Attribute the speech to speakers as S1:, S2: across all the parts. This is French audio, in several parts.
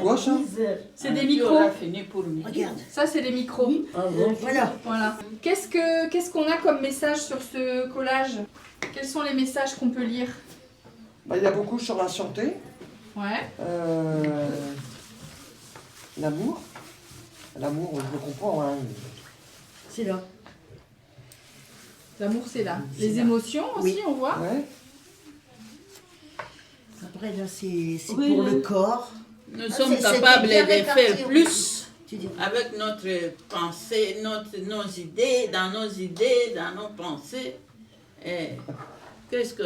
S1: quoi ça?
S2: C'est des micros.
S3: Fini pour lui.
S4: Regarde.
S2: Ça, c'est des micros.
S4: Voilà.
S2: Voilà. Qu'est-ce qu'on a comme message sur ce collage? Quels sont les messages qu'on peut lire?
S1: Bah, il y a beaucoup sur la santé,
S2: Ouais.
S1: l'amour. L'amour, je le comprends. Hein.
S4: C'est là.
S2: L'amour, c'est là.
S4: C'est
S2: Les
S4: là.
S2: émotions aussi,
S4: Oui.
S2: on voit.
S1: Ouais.
S4: Après, là, c'est pour le corps.
S3: Nous
S4: Ah,
S3: sommes
S4: c'est
S3: capables
S4: bien
S3: de
S4: réparti,
S3: faire
S4: oui.
S3: plus
S4: Tu dis.
S3: avec notre pensée, nos idées, dans nos pensées. Et qu'est-ce que...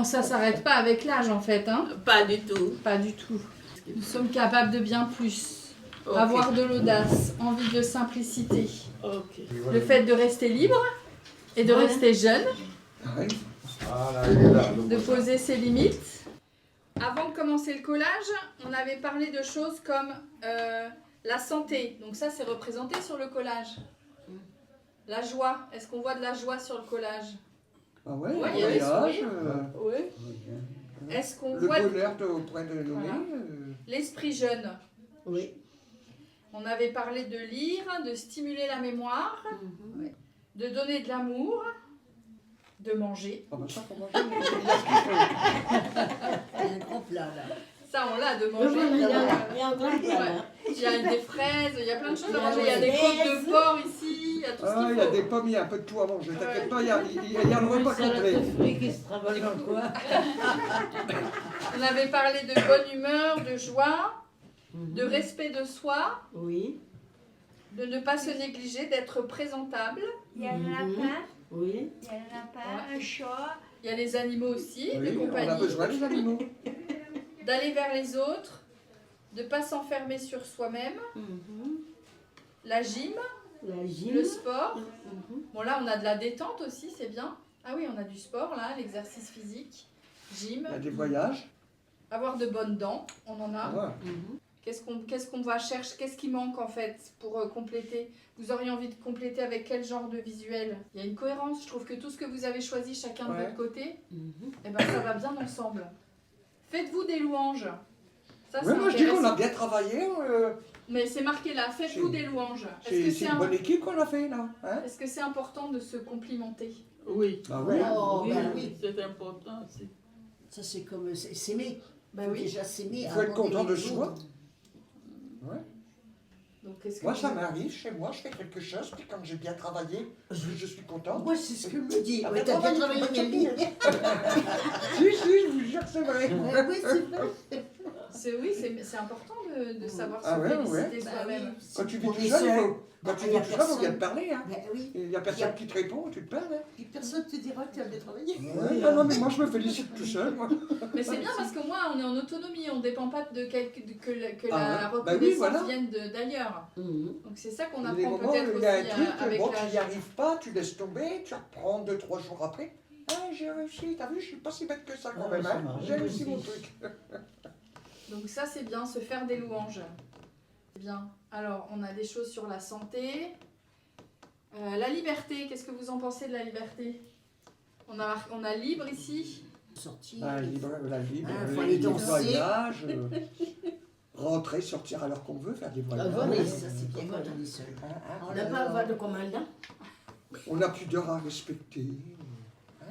S2: Ça s'arrête pas avec l'âge, en fait. Hein.
S3: Pas du tout.
S2: Pas du tout. Nous sommes capables de bien plus.
S3: Ok.
S2: Avoir de l'audace, envie de simplicité.
S3: Ok.
S2: Le fait de rester libre et de rester jeune,
S1: Ouais.
S2: de poser ses limites. Avant de commencer le collage, on avait parlé de choses comme la santé. Donc ça, c'est représenté sur le collage. La joie. Est-ce qu'on voit de la joie sur le collage?
S1: Ah ouais,
S2: Ouais,
S1: le
S2: il y a des
S1: voyage,
S2: sourires. Oui. Est-ce qu'on
S1: le
S2: voit
S1: bonheur on pourrait le nommer.
S2: Voilà. L'esprit jeune?
S4: Oui.
S2: On avait parlé de lire, de stimuler la mémoire, de donner de l'amour, de manger.
S1: Ah bah ça, pour manger, il y a ce qu'il faut.
S4: Il y a un grand plat, là.
S2: Ça, on l'a, de manger.
S4: Il y a un grand plat,
S2: Ouais.
S4: là.
S2: Il y a des fraises, il y a plein de choses à
S4: Il y a
S2: manger. Il y a des
S4: des
S2: côtes de porc ici, il y a tout ce
S1: Ah,
S2: qu'il
S1: il y a
S2: faut.
S1: des pommes, il y a un peu de tout à manger. T'inquiète pas, il y a le repas complet.
S5: fruits qui se travaillent dans quoi.
S2: On avait parlé de bonne humeur, de joie, de respect de soi,
S4: Oui.
S2: de ne pas se négliger, d'être présentable.
S6: Il y a un lapin,
S4: Oui.
S6: il y a un lapin, un chat.
S2: Il y a les animaux aussi, de
S1: Oui, on a
S2: compagnie.
S1: besoin des animaux.
S2: D'aller vers les autres, de ne pas s'enfermer sur soi-même. La gym,
S4: La gym.
S2: le sport.
S4: Mhm.
S2: Bon là, on a de la détente aussi, c'est bien. Ah oui, on a du sport là, l'exercice physique, gym.
S1: Il y a des voyages.
S2: Avoir de bonnes dents, on en a.
S1: Ah,
S4: Mhm.
S2: Qu'est-ce qu'on va chercher? Qu'est-ce qui manque en fait pour compléter? Vous auriez envie de compléter avec quel genre de visuel? Il y a une cohérence. Je trouve que tout ce que vous avez choisi chacun de
S1: Ouais.
S2: votre côté,
S4: Mhm.
S2: eh ben, ça va bien ensemble. Faites-vous des louanges. Ça,
S1: ouais,
S2: c'est
S1: moi je dis qu'on a
S2: intéressant.
S1: bien travaillé.
S2: Mais c'est marqué là, faites-vous
S1: C'est-
S2: des louanges.
S1: C'est une bonne équipe qu'on a fait là. Hein?
S2: Est-ce que c'est important de se complimenter?
S3: Oui.
S1: Bah oui.
S4: Oh,
S3: Oui,
S4: bah oui.
S3: c'est important aussi.
S4: Ça, c'est comme s'aimer.
S2: Bah
S4: Faut
S2: oui.
S4: déjà s'aimer.
S1: Il faut être
S4: avant
S1: content
S4: d'aimer
S1: de
S4: les
S1: soi.
S4: autres.
S2: Donc, qu'est-ce que
S1: Moi
S2: vous-
S1: ça m'arrive, chez moi je fais quelque chose, puis quand j'ai bien travaillé, je suis content.
S4: Moi, c'est ce que me dit.
S1: Ah,
S4: Ouais,
S1: bah,
S4: t'as bien
S1: travaille,
S4: travaillé,
S1: tu
S4: Camille.
S1: Si, je vous jure que c'est vrai.
S4: Ouais, oui, c'est vrai.
S2: Oui, c'est important de savoir
S1: Ah
S2: se
S1: ouais,
S2: féliciter
S4: Bah
S2: soi-même.
S4: oui,
S1: Quand tu vis
S4: on
S1: tout
S4: est
S1: seul,
S4: seul.
S1: quand tu
S4: Il y
S1: vis
S4: a
S1: tout seul, on vient
S4: personne.
S1: te parler. Hein.
S4: Bah oui.
S1: Il n'y a personne qui te répond, tu te parles. Hein.
S4: Puis personne te dira que tu as bien travaillé.
S1: Ouais, non, mais moi je me félicite tout seul. Moi.
S2: Mais c'est bien parce que moi, on est en autonomie, on ne dépend pas de que la
S1: Ah ouais. Bah oui,
S2: reconnaissance
S1: voilà.
S2: vienne d'ailleurs.
S4: Mhm.
S2: Donc c'est ça qu'on
S1: Il y a des
S2: apprend
S1: moments
S2: peut-être
S1: où il y a un
S2: aussi
S1: truc,
S2: avec
S1: bon, tu n'y
S2: l'âge.
S1: arrives pas, tu laisses tomber, tu reprends 2-3 jours après. Ah, j'ai réussi, t'as vu, je suis pas si bête que ça quand
S5: Ah,
S1: même.
S5: ça
S1: Hein.
S5: m'arrive
S1: J'ai réussi
S5: aussi.
S1: mon truc.
S2: Donc ça c'est bien, se faire des louanges. Bien. Alors on a des choses sur la santé. La liberté, qu'est-ce que vous en pensez de la liberté? On a libre ici.
S4: Sortir.
S1: La libre,
S4: faut aller
S1: les
S4: danser.
S1: voyages, rentrer, sortir à l'heure qu'on veut, faire des voyages.
S4: Oui, ça c'est bien quand on est seul. On n'a pas à avoir de commandant.
S1: On n'a plus d'heures à respecter.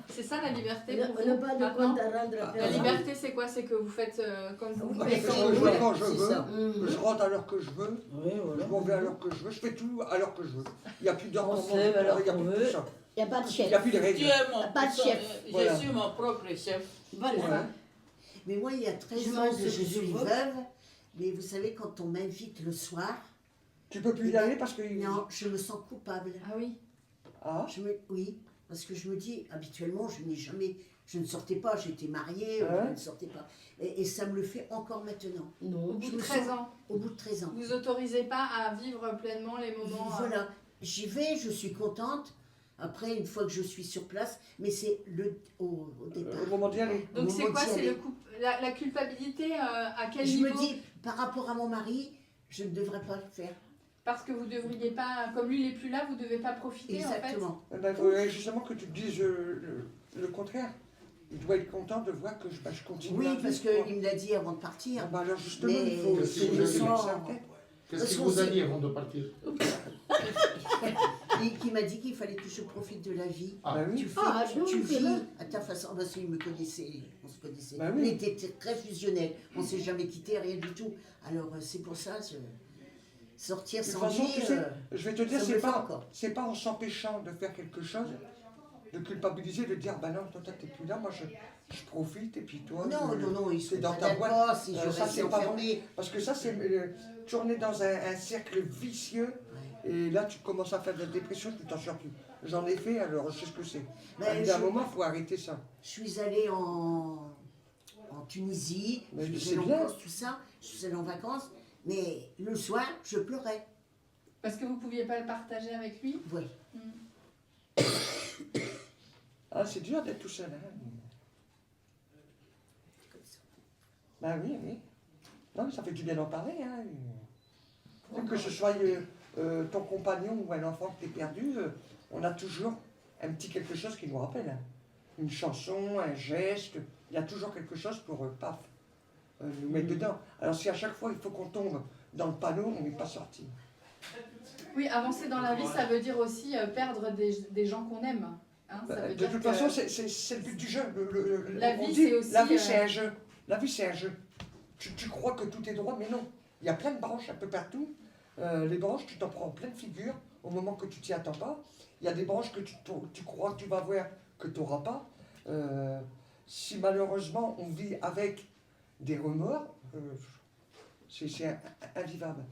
S2: C'est ça la liberté pour
S5: On n'a
S2: vous
S5: pas de
S2: maintenant?
S5: compte à rendre à
S2: La
S5: personne.
S2: liberté c'est quoi? C'est que vous faites comme vous
S1: Bah,
S2: voulez.
S1: je fais ce que je veux quand je
S4: C'est
S1: veux,
S4: ça.
S1: je rentre à l'heure que je veux,
S5: Oui, voilà.
S1: je m'en vais à l'heure que je veux, je fais tout à l'heure que je veux. Il n'y a plus d'heures
S5: On
S1: pour
S5: se
S1: manger,
S5: lève à l'heure
S1: il n'y a
S5: qu'on
S1: plus
S5: veut.
S1: tout ça.
S4: Il n'y a pas de
S1: Il
S4: chef.
S1: n'y a plus de
S3: Tu
S1: règles.
S3: es mon
S4: Pas de chef.
S3: Je
S1: Voilà.
S3: suis mon propre chef.
S4: Voilà.
S1: Ouais.
S4: Mais moi, il y a 13
S5: Je
S4: ans
S5: mange
S4: que
S5: ce
S4: je
S5: que je
S4: suis
S5: veux.
S4: veuve. Mais vous savez, quand on m'invite le soir,
S1: Tu peux plus y aller parce que...
S4: non, je me sens coupable.
S2: Ah oui.
S1: Ah,
S4: Oui, parce que je me dis, habituellement, je ne sortais pas, j'étais mariée,
S1: Ouais.
S4: je ne sortais pas. Et ça me le fait encore maintenant.
S2: Au
S4: Non,
S2: bout
S4: je
S2: de
S4: me
S2: 13
S4: sens
S2: ans,
S4: au bout de 13 ans.
S2: vous autorisez pas à vivre pleinement les moments.
S4: Voilà, j'y vais, je suis contente. Après, une fois que je suis sur place, mais c'est au départ.
S1: au moment d'y aller.
S2: Donc
S4: Au
S2: c'est
S4: moment
S2: quoi?
S4: d'y
S2: C'est
S4: aller.
S2: la culpabilité à quel
S4: Je
S2: niveau?
S4: me dis, par rapport à mon mari, je ne devrais pas le faire.
S2: Parce que vous devriez pas, comme lui il est plus là, vous devez pas profiter
S4: Exactement.
S1: Eh ben, il faudrait justement que tu te dises le contraire. il doit être content de voir que je continue.
S4: Oui,
S1: à
S4: parce
S1: vivre,
S4: qu'il me l'a dit avant de partir.
S1: quoi. Alors justement,
S4: Mais
S1: il faut
S4: je
S1: essayer de
S4: me
S1: se mettre
S4: sens-
S1: ça en tête.
S7: Qu'est-ce qu'il vous a dit avant de partir?
S4: Qui m'a dit qu'il fallait que je profite de la vie.
S7: Ah.
S1: Bah oui.
S4: Tu, fais,
S5: Ah,
S4: tu
S5: donc,
S4: vis
S5: là.
S4: à ta façon. Parce qu'il me connaissait, on se connaissait.
S1: Bah oui.
S4: On était très fusionnels. On ne s'est jamais quitté, rien du tout. Alors c'est pour ça, sortir
S1: De toute
S4: sans
S1: façon,
S4: vie,
S1: tu sais, je vais te dire,
S4: ça me
S1: c'est
S4: fait
S1: pas,
S4: encore.
S1: c'est pas en s'empêchant de faire quelque chose, de culpabiliser, de dire, bah non, toi t'es plus là, moi je profite, et puis toi,
S4: Non, non, non, ils
S1: c'est
S4: sont
S1: dans
S4: pas
S1: ta boîte.
S4: d'accord si je
S1: Ça,
S4: reste
S1: c'est pas
S4: enfermée.
S1: Parce que ça, c'est tourner dans un cercle vicieux, et là tu commences à faire de la dépression, tu t'en sors plus. J'en ai fait, alors je sais ce que c'est.
S4: Mais
S1: À un
S4: je-
S1: moment, il faut arrêter ça.
S4: Je suis allée en Tunisie,
S1: Mais
S4: je
S1: c'est
S4: suis allée en
S1: bien.
S4: Corse, tout ça. Je suis allée en vacances, mais le soir, je pleurais.
S2: Parce que vous ne pouviez pas le partager avec lui.
S4: Oui.
S1: Ah, c'est dur d'être tout seul. Hein. Ben oui, oui. Non, mais ça fait du bien d'en parler. Hein. Que ce soit ton compagnon ou un enfant que tu as perdu, on a toujours un petit quelque chose qui nous rappelle. Hein. Une chanson, un geste, il y a toujours quelque chose pour, paf, nous mettre dedans. Alors si à chaque fois il faut qu'on tombe dans le panneau, on n'est pas sorti.
S2: Oui, avancer dans la vie, ça veut dire aussi perdre des gens qu'on aime. Hein, ça veut
S1: De
S2: dire
S1: toute
S2: que-
S1: façon, c'est le but du jeu.
S2: La
S1: on
S2: vie,
S1: dit,
S2: c'est aussi,
S1: la vie, c'est un jeu. La vie, c'est un jeu. Tu crois que tout est droit, mais non. Il y a plein de branches un peu partout. Les branches, tu t'en prends en pleine figure au moment que tu t'y attends pas. Il y a des branches que tu crois que tu vas voir que tu n'auras pas. Si malheureusement on vit avec des remords, c'est invivable.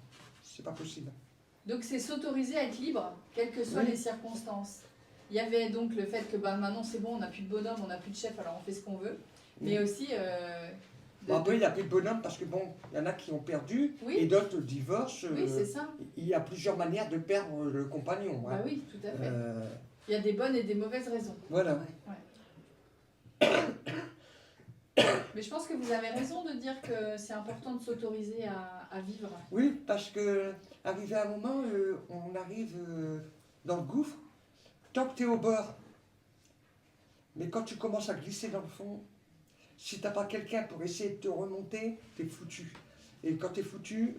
S1: C'est pas possible.
S2: Donc c'est s'autoriser à être libre, quelles que soient
S1: Oui.
S2: les circonstances. Il y avait donc le fait que maintenant c'est bon, on n'a plus de bonhomme, on n'a plus de chef, alors on fait ce qu'on veut. Mais aussi...
S1: Bon, après, il n'y a plus de bonhomme parce que bon, il y en a qui ont perdu
S2: Oui.
S1: et d'autres divorcent.
S2: Oui, c'est ça.
S1: Il y a plusieurs manières de perdre le compagnon. Hein.
S2: Bah oui, tout à fait.
S1: Euh,
S2: Il y a des bonnes et des mauvaises raisons.
S1: voilà.
S2: Mais je pense que vous avez raison de dire que c'est important de s'autoriser à vivre.
S1: Oui, parce que arrivé à un moment, on arrive dans le gouffre, tant que tu es au bord. Mais quand tu commences à glisser dans le fond, si tu n'as pas quelqu'un pour essayer de te remonter, tu es foutu. Et quand tu es foutu,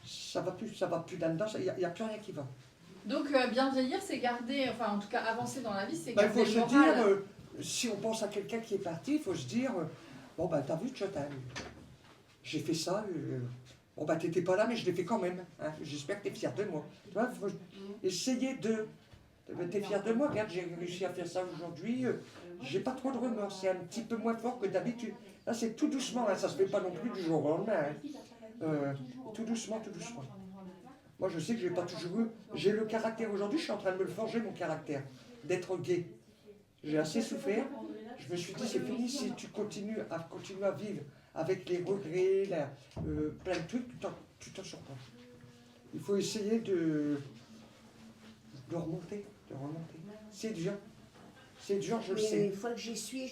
S1: ça va plus là-dedans, il n'y a plus rien qui va.
S2: Donc bien vieillir, c'est garder, enfin en tout cas avancer dans la vie, c'est
S1: Bah, il
S2: garder
S1: faut
S2: le
S1: se
S2: moral.
S1: dire, si on pense à quelqu'un qui est parti, il faut se dire, bon bah t'as vu, j'ai fait ça, bon bah t'étais pas là, mais je l'ai fait quand même. Hein. J'espère que t'es fier de moi. Tu vois, faut essayer de... T'es fier de moi, regarde, j'ai réussi à faire ça aujourd'hui, j'ai pas trop de remords, c'est un petit peu moins fort que d'habitude. Là c'est tout doucement, hein, ça se fait pas non plus du jour au lendemain. Hein. Tout doucement, tout doucement. Moi je sais que j'ai pas toujours eu, j'ai le caractère aujourd'hui, je suis en train de me le forger mon caractère, d'être gai. J'ai assez souffert, je me suis dit c'est fini, si tu continues à vivre avec les regrets, plein de trucs, tu t'en sors pas. Il faut essayer de remonter, C'est dur. C'est dur, je le
S4: Mais
S1: sais.
S4: une fois que j'y suis,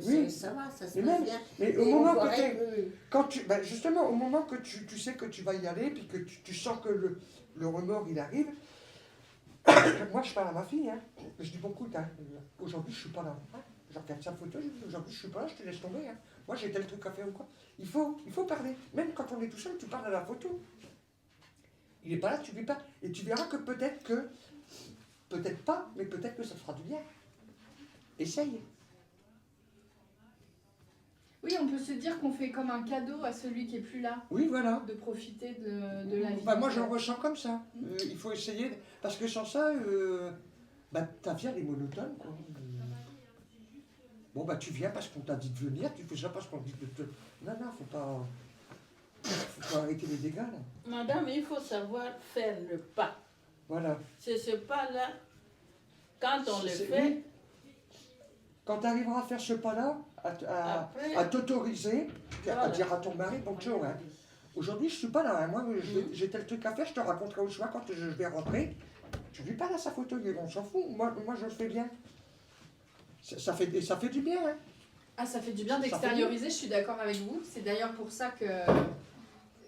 S1: Oui.
S4: ça va, ça se
S1: Mais
S4: passe
S1: même-
S4: bien.
S1: Mais au
S4: Et
S1: moment
S4: on
S1: que
S4: paraît
S1: t'es- quand justement, au moment que tu sais que tu vas y aller, puis que tu sens que le remords il arrive, moi je parle à ma fille, hein. Je dis bon écoute, hein, aujourd'hui je suis pas là. Hein. Je regarde sa photo, je dis aujourd'hui je suis pas là, je te laisse tomber. Hein. Moi j'ai tel truc à faire ou quoi. Il faut parler. Même quand on est tout seul, tu parles à la photo. Il n'est pas là, tu lui parles. Et tu verras que peut-être pas, mais peut-être que ça te fera du bien. Essaye.
S2: Oui, on peut se dire qu'on fait comme un cadeau à celui qui est plus là,
S1: Oui, voilà.
S2: de profiter de la vie.
S1: Bah, moi, je le ressens comme ça. Il faut essayer, parce que sans ça, ta vie, elle est monotone. Quoi. Bon, bah, tu viens parce qu'on t'a dit de venir, tu fais ça parce qu'on dit de te... Non, faut pas arrêter les dégâts, là.
S3: Madame, il faut savoir faire le pas.
S1: Voilà.
S3: C'est ce pas-là, quand on le
S1: C'est-
S3: fait,
S1: oui. Quand tu arriveras à faire ce pas-là,
S3: après,
S1: à t'autoriser, à
S3: Voilà.
S1: dire à ton mari, bon, Joe, hein, aujourd'hui, je suis pas là, hein, moi, j'ai tel truc à faire, je te raconterai au soir quand je vais rentrer. Tu lui parles à sa photo, on s'en fout, moi je le fais bien. Ça fait du bien, hein.
S2: Ah, ça fait du bien
S1: Ça fait
S2: d'extérioriser, je suis d'accord avec vous. C'est d'ailleurs pour ça que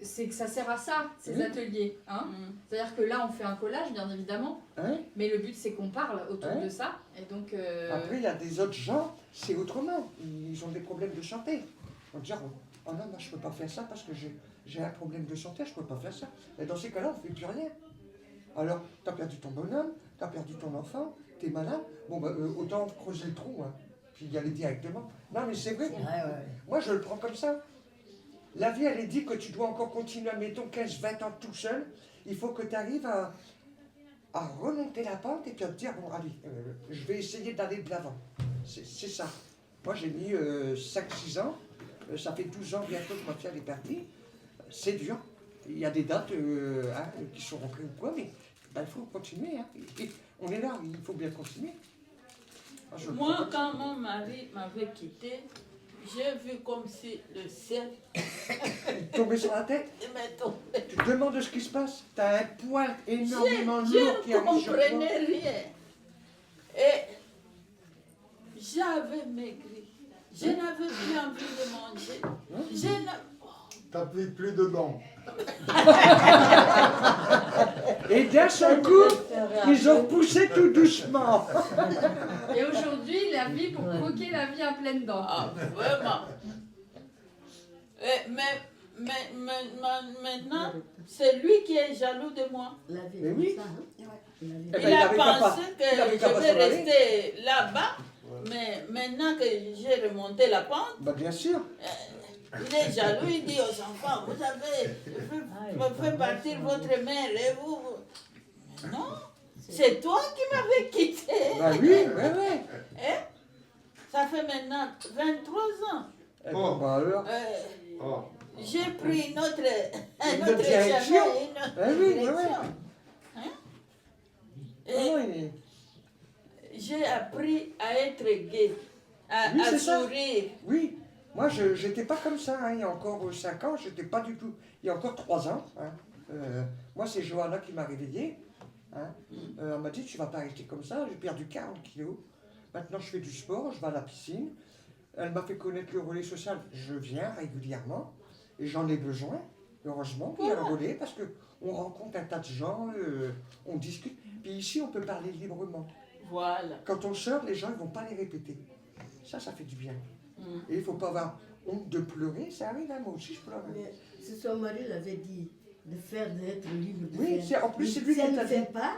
S2: c'est que ça sert à ça, ces
S1: Oui.
S2: ateliers. Hein.
S3: Mm.
S2: C'est-à-dire que là, on fait un collage, bien évidemment,
S1: Hein?
S2: mais le but, c'est qu'on parle autour
S1: Ouais.
S2: de ça. Et donc,
S1: Après, il y a des autres gens, c'est autrement. Ils ont des problèmes de santé. On va dire, oh non, moi je peux pas faire ça parce que j'ai un problème de santé, je peux pas faire ça. Et dans ces cas-là, on fait plus rien. Alors, tu as perdu ton bonhomme, tu as perdu ton enfant, tu es malade, bon, bah, autant creuser le trou, hein, puis y aller directement. Non, mais c'est vrai, moi je le prends comme ça. La vie, elle est dit que tu dois encore continuer, mettons 15-20 ans tout seul. Il faut que tu arrives à remonter la pente et puis à te dire, bon, allez, je vais essayer d'aller de l'avant. C'est ça. Moi, j'ai mis 5-6 ans. Ça fait 12 ans bientôt que ma fille elle est partie. C'est dur. Il y a des dates qui sont rentrées ou quoi, mais il faut continuer. Hein. Et on est là, il faut bien continuer. je le
S3: Moi,
S1: prends comme
S3: quand mon mari m'avait quitté, j'ai vu comme si le ciel
S1: tomber sur la tête.
S3: m'est tombé.
S1: Tu te demandes ce qui se passe. Tu as un poids énormément
S3: Je
S1: lourd qui
S3: ne
S1: arrive sur toi.
S3: comprenais rien. Et j'avais maigri. Je n'avais plus envie de manger. Je n'a-
S7: T'as plus de dents.
S1: Et d'un seul coup, ils ont poussé tout doucement.
S2: et aujourd'hui, la vie, pour croquer la vie à pleines dents.
S3: Ah, vraiment. Maintenant, c'est lui qui est jaloux de moi.
S4: La vie,
S1: Mais oui.
S4: ça, hein.
S1: Eh
S3: Il
S1: ben,
S3: a
S1: avait qu'à pas-
S3: pensé que
S1: il avait qu'à
S3: je
S1: pas
S3: vais
S1: s'en aller.
S3: rester là-bas, mais maintenant que j'ai remonté la pente,
S1: Bah bien sûr.
S3: il est jaloux, il dit aux enfants, vous avez fait partir votre mère et vous... Mais non, c'est toi qui m'avais quitté.
S1: Bah oui, ouais, ouais.
S3: Ça fait maintenant 23 ans.
S1: Eh ben, bah alors.
S7: Oh.
S3: J'ai pris une autre
S1: Une direction.
S3: chemin,
S1: Eh oui, ouais, ouais.
S3: direction.
S1: Ah
S3: Et
S1: oui.
S3: j'ai appris à être gai, à,
S1: Oui,
S3: à
S1: c'est ça.
S3: sourire.
S1: Oui, moi je n'étais pas comme ça, hein. Il y a encore 5 ans, j'étais pas du tout. Il y a encore 3 ans, hein. Moi c'est Johanna qui m'a réveillé. Hein. Elle m'a dit tu vas pas rester comme ça, j'ai perdu 40 kilos. Maintenant je fais du sport, je vais à la piscine. Elle m'a fait connaître le relais social, je viens régulièrement et j'en ai besoin, heureusement qu'il y a le relais parce qu'on rencontre un tas de gens, on discute. Puis ici on peut parler librement.
S3: Voilà.
S1: Quand on sort, les gens ne vont pas les répéter. Ça fait du bien.
S3: Mm.
S1: Et il ne faut pas avoir honte de pleurer. Ça arrive, hein, moi aussi je pleure.
S4: Mais c'est son mari l'avait dit de faire, d'être libre de
S1: Oui,
S4: faire.
S1: en plus c'est lui
S4: Si
S1: qui
S4: elle
S1: t'a
S4: ne
S1: dit.
S4: fait pas,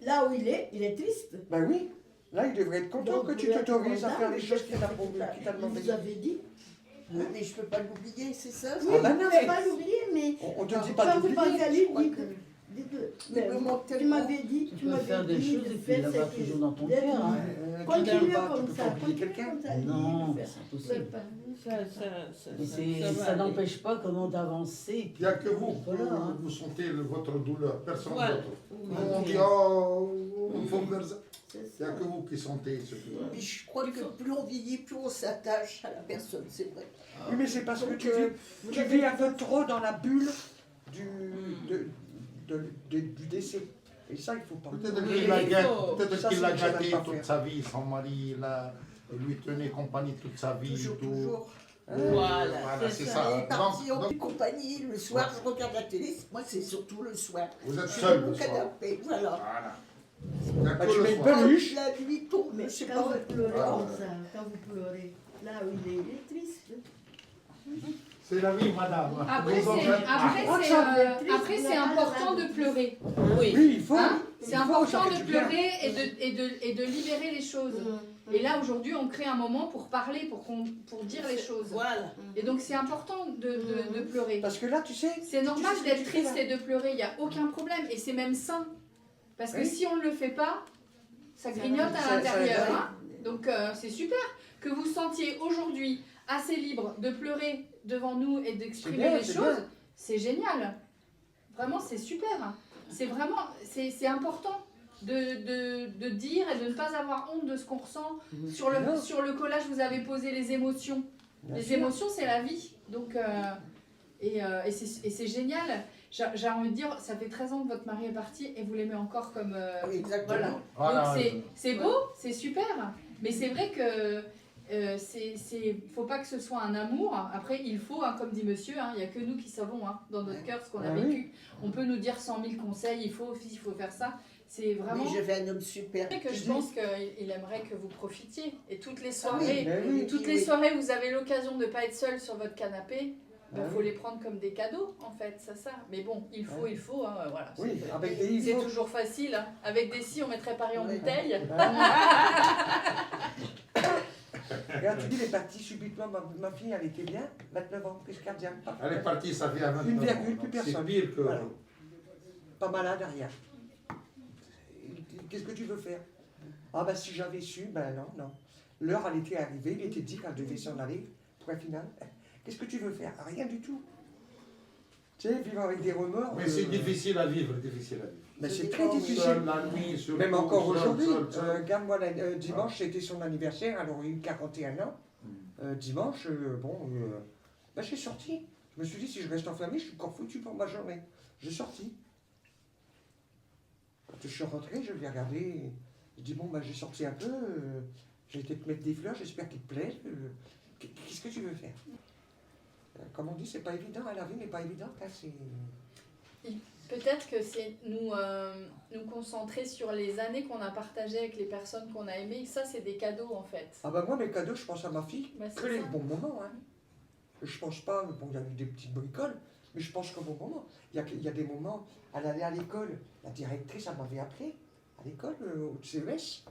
S4: là où il est triste.
S1: Ben oui, là il devrait être content
S4: Donc,
S1: que tu
S4: vous êtes
S1: t'autorises à
S4: content,
S1: faire les
S4: mais
S1: choses qu'il t'a
S4: il
S1: demandé.
S4: vous avait dit.
S5: Mais je peux pas l'oublier, c'est ça?
S4: Oui,
S1: Ah bah
S4: vous
S1: non,
S4: ne pouvez
S1: mais-
S4: pas l'oublier, mais
S1: On te dit pas
S4: quand vous pensez à
S1: d'oublier.
S4: lui, dites-le.
S5: Il me manque
S4: Tu
S5: tellement.
S4: m'avais dit,
S5: Tu
S4: tu
S5: peux
S4: m'avais
S5: faire des
S4: dit
S5: choses
S4: de
S5: et puis
S4: faire
S5: l'avoir
S4: ce
S5: toujours dans ton
S4: d'être
S5: cœur. Hein.
S4: libre.
S1: Tu
S4: Continue
S1: t'aimes pas, tu
S4: comme
S1: peux
S4: ça,
S1: pas oublier
S4: continue
S1: quelqu'un.
S4: comme ça.
S5: Non,
S4: Faire.
S5: c'est impossible. Mais
S3: ça va
S5: ça
S3: aller.
S5: n'empêche pas comment d'avancer.
S7: Il n'y a que vous,
S5: Voilà, hein.
S7: vous sentez votre douleur, personne
S3: Voilà.
S7: d'autre. On dit, oh, il faut me faire ça.
S4: C'est
S7: Il n'y a
S4: ça.
S7: que vous qui sentez ce que...
S5: Mais je crois que plus on vieillit, plus on s'attache à la personne, c'est vrai.
S1: Oui, mais c'est parce que
S5: Donc,
S1: tu vis un peu trop dans la bulle du décès. Et ça, il ne faut pas.
S7: Peut-être
S3: Oui,
S7: qu'il l'a
S3: il
S7: gâté,
S3: faut-
S7: peut-être
S1: Ça,
S7: qu'il
S1: c'est
S7: l'a
S1: une chose à
S7: gâté
S1: pas
S7: toute
S1: faire.
S7: sa vie, son mari, il lui tenait compagnie toute sa vie.
S5: Toujours,
S7: tout.
S5: toujours.
S3: Voilà,
S7: Voilà,
S3: c'est
S7: c'est
S3: ça.
S5: Il est
S7: ça.
S5: parti en
S7: Donc,
S5: compagnie. Le soir, je regarde la télé. Moi, c'est surtout le soir.
S7: vous êtes
S5: Je suis
S7: seul
S5: dans mon
S7: le soir.
S5: canapé. Voilà.
S7: Voilà. Il n'y a
S1: Bah,
S7: que
S1: tu
S7: le
S1: mets une
S7: soir.
S1: peluche.
S5: La nuit tombe,
S4: Mais
S5: je sais
S4: quand
S5: pas.
S4: vous pleurez
S7: Ah.
S4: comme ça, quand vous pleurez, là où il est triste.
S7: C'est la vie, madame.
S2: Après,
S7: Vous en
S2: c'est
S7: faites pas.
S2: après, c'est important de pleurer.
S3: Oui.
S1: Oui, il faut.
S2: Hein,
S1: Il
S2: c'est
S1: faut,
S2: important
S1: ça fait
S2: de
S1: du bien.
S2: pleurer et de libérer les choses. Et là, aujourd'hui, on crée un moment pour parler, pour dire les choses.
S3: Voilà.
S2: Et donc, c'est important de pleurer.
S1: Parce que là, tu sais.
S2: C'est normal
S1: tu sais ce que
S2: d'être
S1: tu fais,
S2: triste
S1: là.
S2: et de pleurer, il n'y a aucun problème. Et c'est même sain. Parce que
S1: Oui.
S2: si on ne le fait pas, ça grignote
S1: ça-
S2: à l'intérieur.
S1: ça-
S2: Hein. Donc, c'est super que vous sentiez aujourd'hui assez libre de pleurer devant nous et d'exprimer
S1: bien,
S2: les
S1: c'est
S2: choses.
S1: bien.
S2: C'est génial. Vraiment, c'est super. C'est vraiment, c'est important de dire et de ne pas avoir honte de ce qu'on ressent. Sur
S1: Non.
S2: le collage, vous avez posé les émotions.
S1: Bien
S2: Les
S1: sûr.
S2: émotions, c'est la vie. Donc, et c'est génial. J'ai envie de dire, ça fait 13 ans que votre mari est parti et vous l'aimez encore comme...
S5: Exactement.
S2: voilà.
S7: Voilà.
S2: Donc c'est beau, c'est super. Mais c'est vrai que faut pas que ce soit un amour. Après, il faut, hein, comme dit monsieur, il n'y a que nous qui savons hein, dans notre cœur ce qu'on a
S1: Ah
S2: vécu.
S1: oui.
S2: On peut nous dire 100 000 conseils, il faut faire ça. C'est vraiment...
S4: Mais j'avais un homme super.
S2: C'est que je pense qu'il aimerait que vous profitiez. Et toutes les
S4: Ah oui,
S2: soirées,
S1: mais oui.
S2: toutes les
S4: Oui.
S2: soirées, vous avez l'occasion de ne pas être seul sur votre canapé. Il
S1: Ah
S2: faut
S1: oui.
S2: les prendre comme des cadeaux, en fait, c'est ça. Mais bon, il faut, hein, voilà.
S1: Oui,
S2: C'est-
S1: avec des
S2: C'est
S1: livres.
S2: toujours facile. Hein. Avec des si, on mettrait Paris en
S4: Oui.
S2: bouteille.
S1: Regarde, tu dis, il est parti subitement. Ma fille, elle était bien, 29 ans, crise cardiaque.
S7: Elle est partie, ça fait à 29
S1: Une
S7: ans.
S1: virgule,
S7: donc
S1: plus personne.
S7: C'est pire que...
S1: Voilà. Pas malade, rien. Qu'est-ce que tu veux faire? Ah ben si j'avais su, ben non. L'heure, elle était arrivée, il était dit qu'elle devait s'en aller, point final. Qu'est-ce que tu veux faire? Rien du tout. Tu sais, vivre avec des remords.
S7: Mais c'est difficile à vivre,
S1: Mais
S4: Ça
S1: c'est
S4: dépend,
S1: très
S4: oui.
S1: difficile.
S7: Seul, la nuit, sur
S1: Même
S7: le coup,
S1: encore
S7: seul,
S1: aujourd'hui.
S7: seul.
S1: Regarde-moi, dimanche, c'était son anniversaire, alors il a eu 41 ans. Dimanche, ben, j'ai sorti. Je me suis dit, si je reste enfermé, je suis encore foutu pour ma journée. J'ai sorti. Quand je suis rentré, je l'ai regardé. Je dis, bon, ben, j'ai sorti un peu. J'ai été te mettre des fleurs, j'espère qu'il te plaît. Qu'est-ce que tu veux faire? Comme on dit, c'est pas évident, hein, la vie n'est pas évidente. Hein,
S2: Peut-être que c'est nous concentrer sur les années qu'on a partagées avec les personnes qu'on a aimées. Ça, c'est des cadeaux, en fait.
S1: Ah ben moi, mes cadeaux, je pense à ma fille,
S2: Bah, c'est
S1: que les
S2: ça.
S1: bons moments. Hein. Je pense pas, bon, il y a eu des petites bricoles, mais je pense qu'au bon moment. Il y a des moments, elle allait à l'école, la directrice, elle m'avait appelé à l'école, au CES.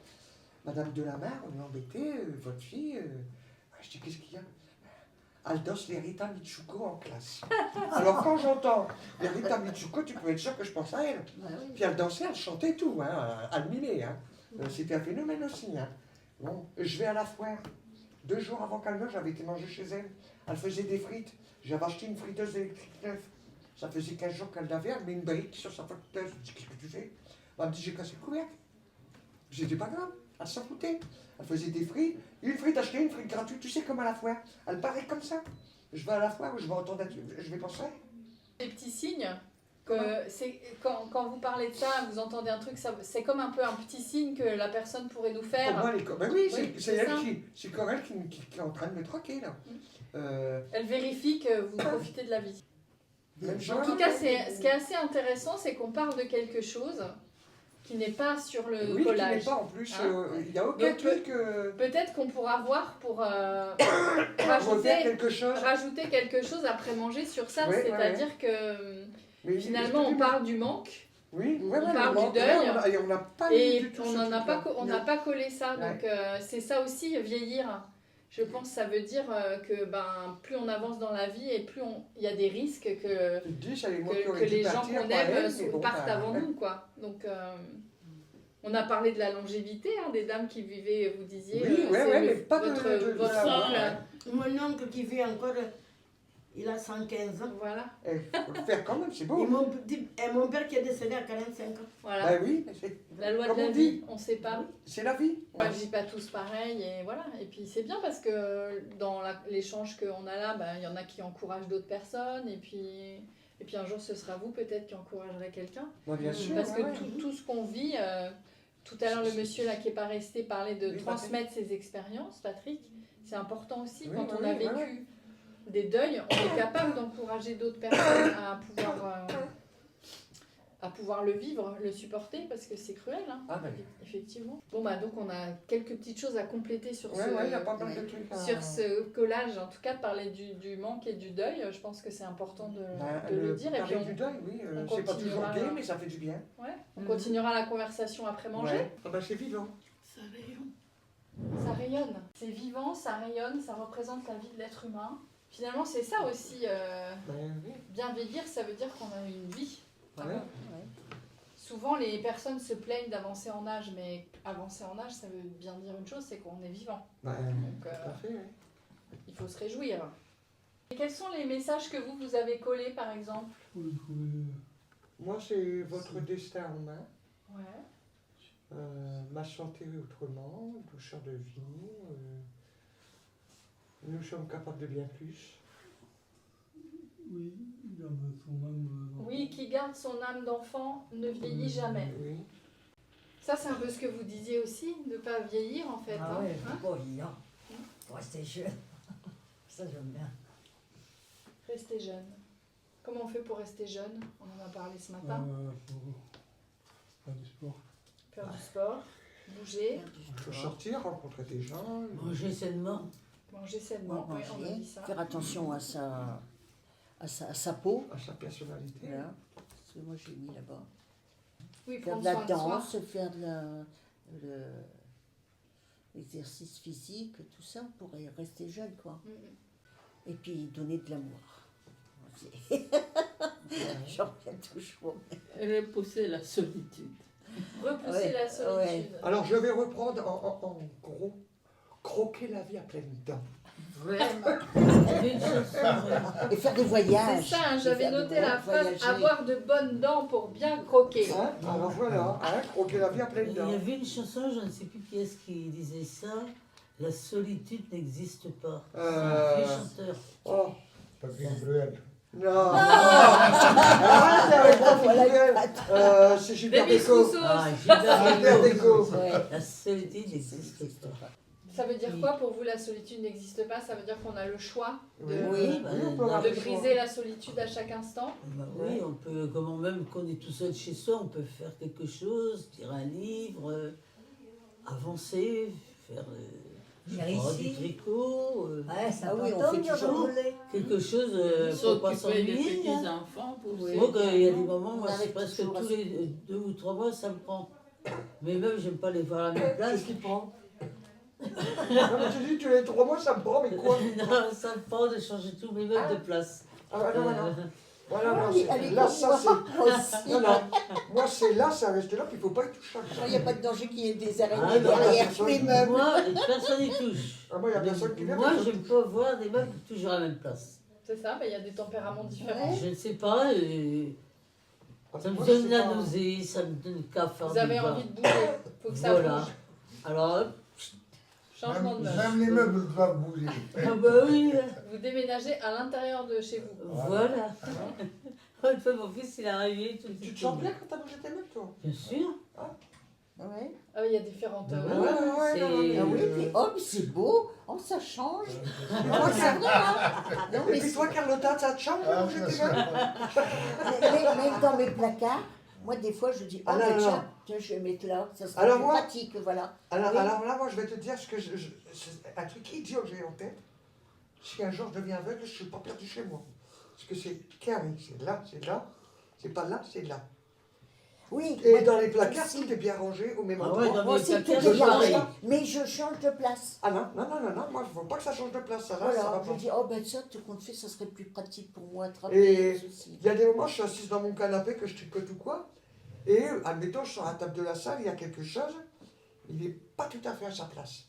S1: Madame Delamare, on est embêté, votre fille. Je dis, qu'est-ce qu'il y a? Elle danse les Rita Mitsuko en classe. Alors quand j'entends les Rita Mitsuko, tu peux être sûr que je pense à elle.
S4: Bah oui.
S1: Puis elle dansait, elle chantait tout, hein, elle mimait. Hein. C'était un phénomène aussi. Hein. Bon, je vais à la foire. 2 jours avant qu'elle meure, j'avais été manger chez elle. Elle faisait des frites. J'avais acheté une friteuse électrique neuve. Ça faisait 15 jours qu'elle l'avait. Elle met une brique sur sa friteuse. Je dis, qu'est-ce que tu fais? Elle me dit, j'ai cassé le couvercle. J'ai dit, pas grave. Elle s'en foutait. Elle faisait des frites. Une frite achetée, une frite gratuite. Tu sais, comme à la foire. Elle paraît comme ça. Je vais à la foire, je vais entendre, je vais penser.
S2: Des petits signes que c'est quand vous parlez de ça, vous entendez un truc, c'est comme un peu un petit signe que la personne pourrait nous faire.
S1: Pour moi, ben oui,
S2: Oui,
S1: c'est
S2: c'est ça.
S1: elle c'est Corel qui est en train de me troquer, là.
S2: Elle vérifie que vous profitez de la vie.
S1: Même
S2: En
S1: genre,
S2: tout cas, ce qui est assez intéressant, c'est qu'on parle de quelque chose qui n'est pas sur le
S1: oui, qui
S2: collage.
S1: n'est pas en plus.
S2: Hein.
S1: Il n'y a aucun
S2: Donc,
S1: truc.
S2: Peut-être qu'on pourra voir pour
S1: Refaire
S2: rajouter,
S1: quelque chose.
S2: rajouter quelque chose après manger sur ça.
S1: Ouais, ouais,
S2: C'est-à-dire que
S1: Mais
S2: finalement, on parle du manque.
S1: Oui,
S2: on parle du deuil.
S1: Et on n'a pas
S2: Et
S1: du tout
S2: on
S1: ce
S2: n'en a
S1: truc-là.
S2: pas, on n'a pas collé ça,
S1: Ouais.
S2: donc c'est ça aussi vieillir. Je pense que ça veut dire que plus on avance dans la vie et plus il y a des risques que
S1: Tu te dis, ça, moi qui
S2: que
S1: aurais dû
S2: les gens
S1: partir,
S2: qu'on
S1: moi,
S2: aime
S1: elle, mais bon,
S2: partent
S1: bah,
S2: avant nous, quoi. Donc on a parlé de la longévité, hein, des dames qui vivaient, vous disiez.
S1: Oui, ouais,
S2: c'est
S1: ouais, mais pas de-
S2: votre,
S1: de
S2: votre
S1: la-
S2: couple,
S5: Mon oncle qui vit encore, il a 115 ans.
S2: voilà,
S1: Il faut le faire quand même, c'est
S5: Et
S1: beau.
S5: mon père qui est décédé à 45 ans.
S2: voilà.
S1: Bah oui, mais
S2: La loi de
S1: comme
S2: la
S1: on
S2: vie,
S1: dit.
S2: on sait pas.
S1: c'est la vie.
S2: On ne vit pas tous pareil et voilà. Et puis c'est bien parce que dans l'échange qu'on a là, il y en a qui encouragent d'autres personnes et puis un jour ce sera vous peut-être qui encouragerez quelqu'un.
S1: Bah, bien sûr.
S2: Parce que
S1: ouais,
S2: tout ce qu'on vit, tout à l'heure le monsieur là qui est pas resté parlait de
S1: Oui,
S2: transmettre ses expériences, Patrick. C'est important aussi
S1: Oui,
S2: quand
S1: oui,
S2: on a
S1: oui,
S2: vécu
S1: ouais.
S2: des deuils, on est capable d'encourager d'autres personnes à pouvoir le vivre, le supporter parce que c'est cruel. Hein.
S1: Ah, ben.
S2: Effectivement. Bon donc on a quelques petites choses à compléter sur
S1: Ouais, ouais, il y a pas mal de trucs.
S2: sur ce collage, en tout cas de parler du manque et du deuil. Je pense que c'est important de
S1: Bah,
S2: le dire. Et puis
S1: parler du deuil, oui.
S2: on
S1: C'est pas toujours
S2: continuera.
S1: gai, mais ça fait du bien.
S2: on continuera la conversation après manger.
S1: Ouais. Ah bah, c'est vivant.
S5: Ça rayonne.
S2: Ça rayonne, c'est vivant, ça rayonne, ça représente la vie de l'être humain. Finalement c'est ça aussi,
S1: Ben, oui.
S2: bien vieillir ça veut dire qu'on a une vie.
S1: Ouais.
S2: Souvent les personnes se plaignent d'avancer en âge, mais avancer en âge ça veut bien dire une chose, c'est qu'on est vivant.
S1: Ben,
S2: Donc
S1: tout à fait, ouais.
S2: il faut se réjouir. Et quels sont les messages que vous avez collés par exemple?
S1: Moi, c'est votre destin en main.
S2: Ouais.
S1: Ma santé autrement, douceur de vie. Nous sommes capables de bien plus.
S8: Oui, il a son âme.
S2: Oui, qui garde son âme d'enfant ne vieillit jamais.
S1: Oui.
S2: Ça, c'est un peu ce que vous disiez aussi, ne pas vieillir en fait.
S9: Ah
S2: hein.
S9: ouais,
S2: Hein
S9: faut pas vieillir. Faut rester jeune. Ça, j'aime bien.
S2: Rester jeune. Comment on fait pour rester jeune? On en a parlé ce matin.
S8: Faut faire du sport.
S2: Faire du sport, bouger,
S1: Il faut sortir, rencontrer des gens.
S3: Manger sainement.
S2: manger sainement. Oui, on a dit ça.
S4: Faire attention à sa peau.
S1: À sa personnalité.
S4: Voilà. Ce que moi j'ai mis là-bas.
S2: Oui,
S4: Faire
S2: prendre
S4: de la
S2: soin de soi.
S4: danse, faire de l'exercice physique, tout ça pour rester jeune, quoi. Et puis donner de l'amour. J'en reviens toujours.
S3: Repousser la solitude.
S2: Repousser
S4: Ouais,
S2: la solitude.
S4: ouais.
S1: Alors je vais reprendre en gros. Croquer la vie à pleines dents.
S3: Vraiment.
S4: Et faire des voyages.
S2: C'est ça, hein,
S4: Et
S2: j'avais
S4: faire des
S2: noté la phrase
S4: voyager.
S2: avoir de bonnes dents pour bien croquer.
S1: Hein, alors voilà, hein, croquer la vie à pleines
S3: Il y
S1: dents.
S3: avait une chanson, je ne sais plus qui est-ce qui disait ça. La solitude n'existe pas. Les chanteurs.
S1: Oh,
S7: Patrick Bruel.
S1: non. Arrête avec ta figurelle. C'est Gilbert
S2: Des
S1: Bécaud.
S2: biscoussos.
S3: Ah,
S1: Gilbert Bécaud.
S4: Ouais.
S3: La solitude n'existe pas.
S2: Ça veut dire quoi pour vous la solitude n'existe pas? Ça veut dire qu'on a le choix de,
S3: Oui, bah,
S1: on peut avoir
S2: de
S1: le choix.
S2: briser la solitude à chaque instant.
S3: Bah oui, on peut, comment même qu'on est tout seul chez soi, on peut faire quelque chose, lire un livre, avancer, faire je sais pas, du tricot,
S9: Ouais, ça
S4: Ah oui, on
S9: t'entend
S4: fait
S9: bien
S4: toujours.
S9: rouler.
S3: quelque chose pour pas
S10: S'occuper des
S3: s'ennuyer. hein.
S10: petits-enfants pour
S3: Moi,
S10: se-
S3: quand il y a des moments, moi,
S4: On
S3: c'est
S4: arrive
S3: presque
S4: toujours à
S3: tous les 2 ou 3 mois, ça me prend. Mais même, j'aime pas les voir à la même place.
S1: Qu'est-ce qui prend? Non, mais tu dis, tu les 3 mois, ça me prend, mais quoi?
S3: Non, ça me prend de changer tous mes meubles de place.
S1: Ah, non, non, non. Voilà, non,
S4: Oui,
S1: c'est-
S4: allez,
S1: là,
S4: comme
S1: ça,
S4: moi,
S1: c'est.
S4: moi aussi.
S1: Non, non. Moi, c'est là, ça reste là, puis il ne faut pas y toucher.
S4: Il n'y a pas de danger qu'il y ait des araignées
S3: Ah, non,
S4: derrière
S1: personne.
S4: tous les meubles.
S3: Moi, personne n'y touche.
S1: Ah, moi, il n'y a personne qui vient.
S3: Moi,
S1: personne-
S3: j'aime pas voir des meubles toujours à la même place.
S2: C'est ça, il y a des tempéraments différents.
S3: Je ne sais pas, ça me
S1: Moi, je
S3: donne
S1: sais
S3: la
S1: pas.
S3: nausée, ça me donne le cafard.
S2: Vous avez
S3: du bas.
S2: envie de bouger, faut que ça
S3: Voilà.
S2: bouge.
S3: Alors, hop,
S2: Changement de meuble.
S7: Même les meubles doivent bouger.
S3: ah bah oui,
S2: Vous déménagez à l'intérieur de chez vous.
S3: voilà. Une fois, mon fils, il est arrivé. Tout
S1: Tu te sens bien quand t'as bougé tes meubles, toi?
S3: Bien sûr.
S4: Ouais.
S2: Ah, il y a différentes.
S3: Ouais,
S1: ouais, ouais,
S3: c'est-
S1: non, mais-
S4: Ah oui, puis oh, mais c'est beau, oh, ça change. Moi, c'est vrai, hein. Non,
S1: Et
S4: mais
S1: puis toi, Carlotta, ça te change de
S7: Ah,
S1: bouger
S7: ça,
S1: tes
S7: ça,
S1: meubles?
S4: même dans mes placards, moi, des fois, je dis, oh,
S1: Ah, non,
S4: mais
S1: non,
S4: tiens, tiens, je vais mettre là, ça sera
S1: Alors,
S4: plus
S1: moi-
S4: pratique, voilà.
S1: Alors,
S4: Oui.
S1: alors là, moi, je vais te dire ce que c'est un truc idiot que j'ai en tête. Si un jour je deviens aveugle, je ne suis pas perdu chez moi. Parce que c'est carré, c'est là, c'est pas là, c'est là.
S4: Oui,
S1: Et
S4: moi,
S1: dans les placards,
S4: aussi.
S1: tout est bien rangé au même
S3: Ah
S1: endroit.
S3: ouais, dans
S4: moi
S3: mes
S4: aussi, tout
S3: placards,
S4: est
S3: je
S4: bien
S3: pareil.
S4: rangé, mais je change de place.
S1: Ah non, non, non, non, non, moi, je ne veux pas que ça change de place, ça, là, ça va
S4: Voilà,
S1: pas.
S4: je dis, oh ben ça, tout compte fait, ça serait plus pratique pour moi à
S1: Et
S4: travailler. ceci.
S1: il y a des moments, je suis assise dans mon canapé, que je tricote ou quoi, et admettons, je suis sur la table de la salle, il y a quelque chose, il n'est pas tout à fait à sa place.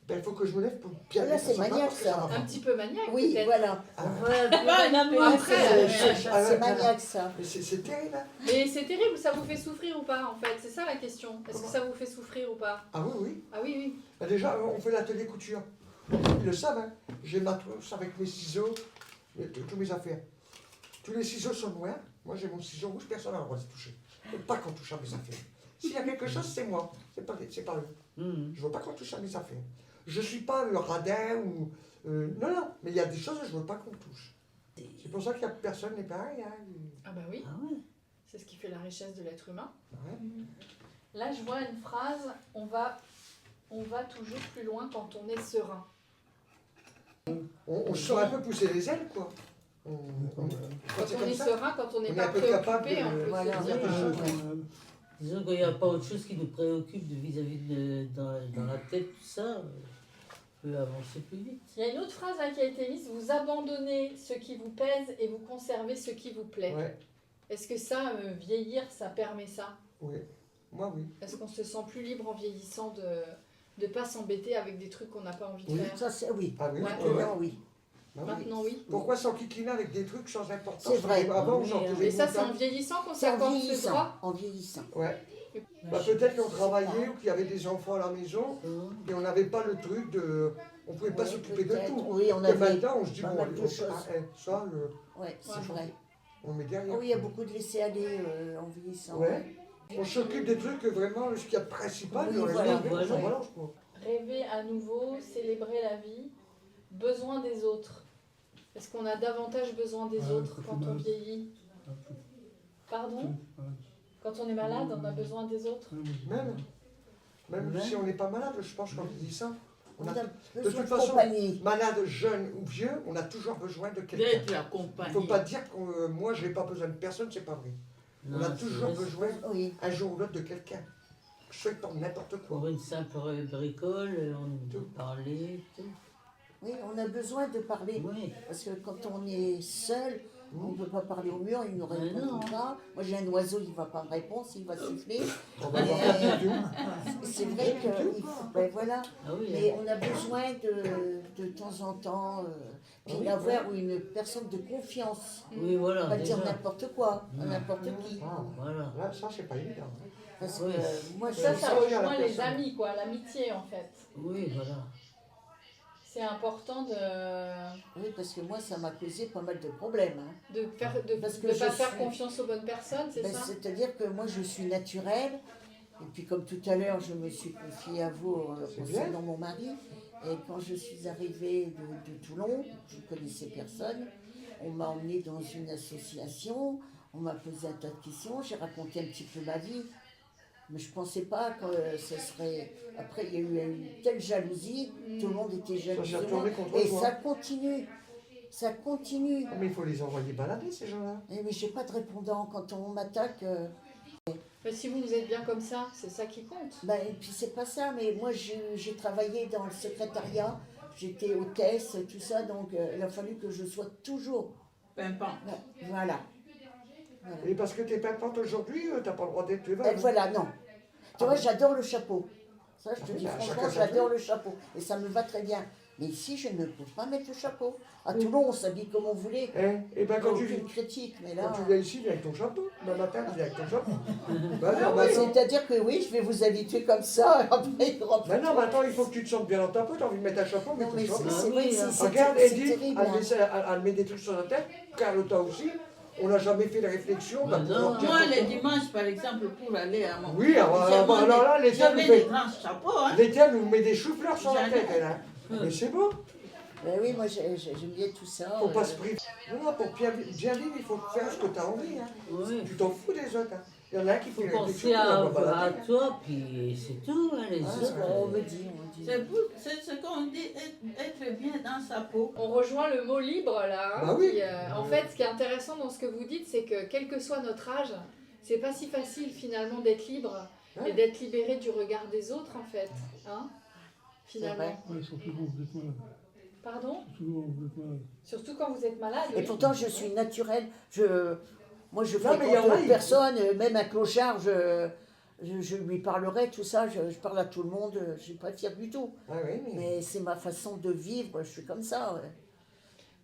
S1: Ben, il faut que je me lève pour bien
S4: Là,
S1: mettre
S4: c'est
S1: sa main
S4: maniaque,
S1: parce que ça
S4: ça.
S1: va
S2: Un
S1: pas.
S2: petit peu maniaque,
S4: Oui,
S2: peut-être.
S4: voilà.
S3: Voilà,
S2: Pas une peu après.
S4: C'est maniaque, ça.
S1: Mais c'est terrible, hein.
S2: Mais c'est terrible, ça vous fait souffrir ou pas en fait? C'est ça la question. Est-ce que ça vous fait souffrir ou pas?
S1: Ah oui, oui.
S2: Ah oui, oui.
S1: Ben, déjà, on fait l'atelier couture. Ils le savent, hein. J'ai ma trousse avec mes ciseaux, tous mes affaires. Tous les ciseaux sont noirs. Moi, j'ai mon ciseau rouge, personne n'a le droit de toucher. Faut pas qu'on touche à mes affaires. S'il y a quelque chose, c'est moi. C'est pas eux.
S3: Mhm.
S1: Je veux pas qu'on touche à mes affaires. Je suis pas le radin ou... non, non. Mais il y a des choses que je veux pas qu'on touche. C'est pour ça qu'il y a personne n'est pareil, hein.
S2: Ah bah oui,
S3: Ah ouais.
S2: c'est ce qui fait la richesse de l'être humain.
S1: Ouais.
S2: Là, je vois une phrase, on va toujours plus loin quand on est serein.
S1: On se sent un peu pousser les ailes, quoi. Quand
S2: Quand
S1: c'est
S2: on
S1: comme
S2: est
S1: ça,
S2: serein, quand on n'est
S1: on est
S2: pas
S1: un peu capable
S2: préoccupé,
S1: de-
S2: on peut
S4: Voilà,
S2: se dire
S1: oui,
S2: des choses.
S1: oui.
S3: Disons qu'il n'y a pas autre chose qui nous préoccupe de vis-à-vis dans la tête, tout ça, on peut avancer plus vite.
S2: Il y a une autre phrase là qui a été mise, vous abandonnez ce qui vous pèse et vous conservez ce qui vous plaît.
S1: Ouais,
S2: Est-ce que ça, vieillir, ça permet ça?
S1: oui. Moi, oui.
S2: Est-ce qu'on se sent plus libre en vieillissant de ne pas s'embêter avec des trucs qu'on n'a pas envie de
S1: Oui.
S2: faire?
S4: Ça, c'est oui.
S1: Ah oui,
S2: Ouais.
S1: ouais, ouais.
S4: Non, oui.
S1: Bah oui.
S2: Maintenant, oui.
S1: Pourquoi s'enquiquiner avec des trucs sans importance?
S4: C'est vrai.
S1: Avant,
S3: Oui,
S1: j'en
S3: hein.
S1: faisais
S2: Et ça, c'est en
S1: longtemps.
S2: vieillissant qu'on
S4: C'est en
S2: s'accorde ce
S4: vieillissant.
S2: droit?
S4: En vieillissant.
S1: Ouais. Bah, peut-être qu'on travaillait ou qu'il y avait des enfants à la maison et on n'avait pas le truc de... On ne pouvait pas
S4: Oui,
S1: s'occuper de
S4: peut-être.
S1: tout.
S4: Oui, on
S1: Et
S4: avait.
S1: maintenant, on se dit,
S4: pas
S1: bon,
S4: mal
S1: allez,
S4: de choses.
S1: ça,
S4: Ouais, c'est
S2: Ouais.
S4: vrai.
S1: on met derrière.
S4: Ah oui, il y a beaucoup de laisser aller en vieillissant.
S1: Ouais. On s'occupe des trucs que vraiment, ce qu'il y a de principal,
S4: Oui,
S1: le reste,
S4: voilà,
S1: on s'en
S3: voilà.
S1: balance, quoi.
S2: rêver à nouveau, célébrer la vie, besoin des autres. Est-ce qu'on a davantage besoin des
S8: Ouais,
S2: autres
S8: quand
S2: quand
S8: t'es
S2: on
S8: malade.
S2: vieillit? Pardon?
S8: Ouais.
S2: Quand on est malade, on a besoin des autres?
S1: Même
S3: Ouais.
S1: si on n'est pas malade, je pense qu'on dit ça. On
S4: On
S1: a,
S4: a
S1: de
S4: besoin
S1: toute
S4: de
S1: façon,
S4: compagnie.
S1: malade, jeune ou vieux, on a toujours besoin de quelqu'un.
S5: D'être
S1: Il
S5: accompagné.
S1: ne faut pas dire que moi, je n'ai pas besoin de personne, c'est pas vrai. On a
S3: Non,
S1: toujours
S3: c'est-
S1: besoin,
S4: Oui.
S1: un jour ou l'autre, de quelqu'un. Que ce soit pour n'importe quoi.
S3: Pour une simple bricole, on peut parler, tout.
S4: Oui, on a besoin de parler.
S3: Oui.
S4: Parce que quand on est seul, on ne peut pas parler au mur, il nous
S3: Mais
S4: répond
S3: non.
S4: pas. Moi j'ai un oiseau, il ne va pas me répondre, s'il va siffler.
S1: On va voir pas du tout.
S4: C'est vrai que ben voilà.
S3: Ah oui,
S4: Mais on a besoin de temps en temps puis
S1: Oui,
S4: d'avoir une personne de confiance.
S3: oui, voilà.
S4: Pas dire
S3: déjà.
S4: n'importe quoi, à
S3: Non.
S4: n'importe qui.
S1: Ah,
S3: Voilà.
S1: là, ça, c'est pas évident.
S4: Parce
S3: Oui.
S4: que moi,
S2: Ça,
S4: je-
S2: ça
S1: sortir la
S2: rejoint les
S1: personne.
S2: amis, quoi, l'amitié en fait.
S3: Oui, voilà.
S2: C'est important
S4: oui, parce que moi, ça m'a causé pas mal de problèmes. Hein.
S2: de
S4: Parce que
S2: pas
S4: je
S2: faire
S4: suis-
S2: confiance aux bonnes personnes, c'est
S4: Ben,
S2: ça?
S4: c'est-à-dire que moi, je suis naturelle. Et puis, comme tout à l'heure, je me suis confiée à vous
S1: C'est bien.
S4: concernant mon mari. Et quand je suis arrivée de Toulon, je ne connaissais personne. On m'a emmenée dans une association. On m'a posé un tas de questions. J'ai raconté un petit peu ma vie. Mais je ne pensais pas que ce serait... Après, il y a eu une telle jalousie. Tout le monde était jaloux.
S1: s'est
S4: de moi.
S1: retourné contre
S4: Et
S1: toi.
S4: ça continue. Ça continue.
S1: Mais il faut les envoyer balader, ces gens-là.
S4: Eh, mais je n'ai pas de répondant. Quand on m'attaque...
S2: Mais si vous êtes bien comme ça, c'est ça qui compte.
S4: Ben, et puis c'est pas ça, mais moi j'ai travaillé dans le secrétariat, j'étais hôtesse, tout ça, donc il a fallu que je sois toujours.
S5: Pimpant.
S4: Voilà.
S1: Et parce que t'es pimpante aujourd'hui, t'as pas le droit d'être
S4: Et
S1: veuve.
S4: voilà, non. Tu vois, j'adore le chapeau. Ça, je te
S1: Ah oui,
S4: dis
S1: bah,
S4: franchement,
S1: chacun sa
S4: j'adore le chapeau. Et ça me va très bien. Mais ici, je ne peux pas mettre le chapeau. À Toulon, on s'habille comme on voulait.
S1: Et ben quand tu,
S4: Aucune critique, mais là.
S1: quand tu viens ici, viens avec ton chapeau. Le matin, tu viens avec ton chapeau. Ben non,
S4: Ah oui,
S1: maintenant,
S4: c'est-à-dire que oui, je vais vous habituer comme ça. Après, il y aura plus de-
S1: maintenant, il faut que tu te sentes bien dans ta peau. T'as envie de mettre un chapeau, mets
S4: Non,
S1: ton
S4: mais
S1: chapeau.
S4: c'est vrai que
S1: Regarde,
S4: c'est
S1: Edith,
S4: terrible.
S1: elle, elle met des trucs sur la tête. Carlotta aussi. On n'a jamais fait de réflexion.
S3: Mais
S1: bah, pour
S3: non.
S1: leur dire
S5: Moi,
S1: pourquoi.
S5: les dimanches, par exemple, pour aller à mon...
S1: Oui, alors là, les
S5: J'avais
S1: nous
S5: des
S1: met,
S5: grands chapeaux, hein.
S1: les tiens nous met des choux-fleurs sur la
S5: Jamais.
S1: tête, elle, hein. Mais c'est beau.
S4: Ben oui, moi j'aime bien tout ça.
S1: Faut pas se priver. Non, pour bien vivre, il faut faire ce que tu as envie. Hein.
S3: Oui.
S1: Tu t'en fous des autres. Hein. Il y en a un qui
S3: Il faut
S1: fait
S3: penser
S1: réflexion,
S3: à,
S1: on va
S3: à
S1: balader.
S3: toi, puis c'est tout, hein, les
S4: Ah,
S3: autres.
S4: on me dit, on me dit.
S5: C'est ce qu'on dit, être bien dans sa peau.
S2: On rejoint le mot libre là. Hein,
S1: Bah oui.
S2: qui, en fait, ce qui est intéressant dans ce que vous dites, c'est que quel que soit notre âge, c'est pas si facile finalement d'être libre
S1: Ouais.
S2: et d'être libéré du regard des autres en fait. Hein,
S4: C'est
S2: finalement.
S4: vrai.
S8: Ouais, surtout quand vous êtes malade.
S2: Pardon?
S8: Surtout quand vous êtes malade.
S2: Surtout quand vous êtes malade.
S4: Et
S2: oui.
S4: pourtant, je suis naturelle. Moi, je
S1: Non, mais il y en a,
S4: fréquente
S1: ils-
S4: personne, même un clochard, je lui parlerai, tout ça. Je parle à tout le monde, je ne suis pas fière du tout.
S1: Ah oui, mais...
S4: Mais c'est ma façon de vivre, je suis comme ça. Ouais.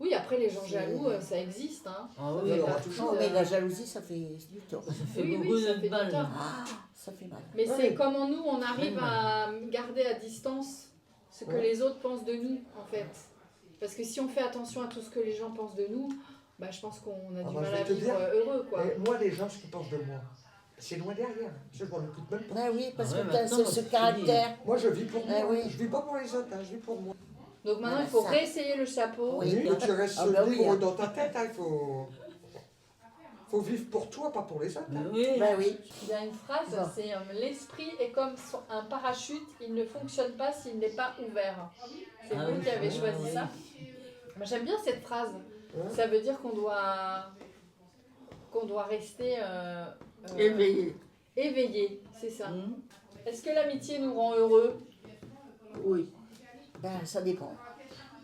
S2: Oui, après les gens
S4: C'est-
S2: jaloux, ça existe. Hein.
S3: Ah
S2: Ça
S3: oui,
S2: fait
S1: alors,
S2: partie
S1: toujours,
S4: Non,
S2: de-
S4: mais la jalousie, ça fait du tort.
S3: ça fait
S2: Oui,
S3: beaucoup
S2: ça fait
S3: de
S2: du
S3: mal.
S2: tort.
S4: Ah, ça fait mal.
S2: Mais
S1: Ouais.
S2: c'est comment nous, on arrive à garder à distance ce que
S1: Ouais.
S2: les autres pensent de nous, en fait. Parce que si on fait attention à tout ce que les gens pensent de nous, bah, je pense qu'on a
S1: Ah
S2: du
S1: bah,
S2: mal
S1: je vais
S2: à
S1: te
S2: vivre
S1: dire,
S2: heureux, quoi.
S1: Et moi, les gens, ce qu'ils pensent de moi, c'est loin derrière. Parce que je m'en occupe même pas.
S4: Ouais, oui, parce
S3: Ah ouais,
S4: que tu as
S3: maintenant,
S4: ce
S3: c'est fini.
S4: caractère.
S1: Moi, je vis pour moi.
S4: Ah oui.
S1: Je vis pas pour les autres, hein, je vis pour moi.
S2: Donc maintenant,
S4: Voilà,
S2: il faut
S4: ça.
S2: réessayer le chapeau.
S4: Oui.
S1: Mais tu restes
S4: Ah bah oui,
S1: libre
S4: hein.
S1: dans ta tête, hein, il faut vivre pour toi, pas pour les autres.
S3: Mais
S1: hein.
S3: oui.
S4: Ben oui.
S2: Il y a une phrase,
S4: Bon.
S2: c'est l'esprit est comme un parachute, il ne fonctionne pas s'il n'est pas ouvert. C'est
S3: Ah
S2: vous
S3: oui,
S2: qui avez
S3: oui,
S2: choisi
S3: oui.
S2: ça. Moi, j'aime bien cette phrase.
S1: Ouais.
S2: Ça veut dire qu'on doit rester
S5: Éveillé.
S2: éveillé, c'est ça.
S3: Hum.
S2: Est-ce que l'amitié nous rend heureux?
S5: Oui.
S4: Ben, ça dépend.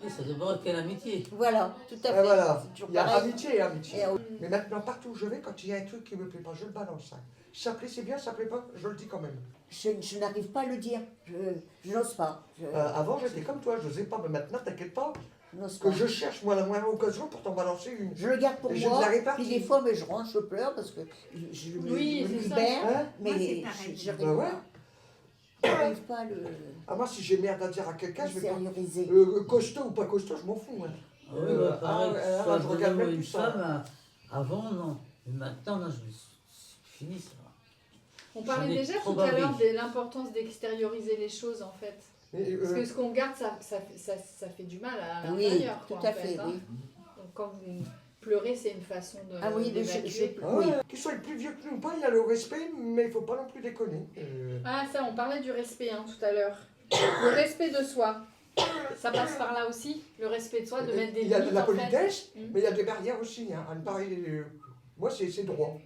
S3: Et ça dépend de quelle amitié.
S4: Voilà, tout à
S1: Et
S4: fait.
S1: voilà,
S4: C'est toujours
S1: il y a
S4: pareil.
S1: amitié et amitié.
S4: Et,
S1: Mais maintenant, partout où je vais, quand il y a un truc qui me plaît pas, je le balance. Hein. Ça plaît, c'est bien, ça plaît pas, je le dis quand même.
S4: je n'arrive pas à le dire. Je n'ose pas.
S1: Avant, j'étais comme toi, je n'osais pas, mais maintenant, t'inquiète pas,
S4: Je n'ose pas.
S1: que je cherche, moi, la moindre occasion pour t'en balancer une.
S4: Je le garde pour
S1: Et je
S4: moi,
S1: la répartis.
S4: puis des fois, mais je rentre, je pleure parce que je me,
S2: Oui,
S4: me
S2: c'est ça.
S4: libère,
S1: Hein
S4: mais
S6: Moi, c'est pareil.
S4: j'arrive
S1: Bah ouais.
S4: pas. J'arrive pas à le
S1: Ah, moi, si j'ai merde à dire à quelqu'un, je vais pas.
S4: sérioriser.
S1: Costaud ou pas costaud, je m'en fous. Hein.
S3: Ah oui, bah, pareil,
S1: ah,
S3: que ce
S1: là,
S3: soit
S1: je regarde
S3: un
S1: même
S3: homme ou
S1: plus
S3: une
S1: ça.
S3: femme, avant, non. Mais maintenant, non, c'est fini ça.
S2: On parlait
S3: J'en ai
S2: déjà
S3: trop
S2: tout à l'heure
S3: bavé.
S2: de l'importance d'extérioriser les choses en fait.
S1: Mais,
S2: Parce que ce qu'on garde, ça fait du mal à
S4: Oui,
S2: l'intérieur.
S4: tout
S2: quoi,
S4: à
S2: en
S4: fait,
S2: hein.
S4: oui.
S2: Donc quand vous pleurez, c'est une façon de
S4: Ah oui, mais
S2: d'évacuer.
S4: oui.
S1: Qu'ils soient plus vieux que nous ou pas, il y a le respect, mais il ne faut pas non plus déconner.
S2: Ah ça, on parlait du respect hein, tout à l'heure. Le respect de soi. Ça passe par là aussi, le respect de soi, de mettre des
S1: il y a
S2: limites
S1: de la
S2: en fait.
S1: politesse, mais il y a des barrières aussi. Hein, à ne pas, moi, c'est droit.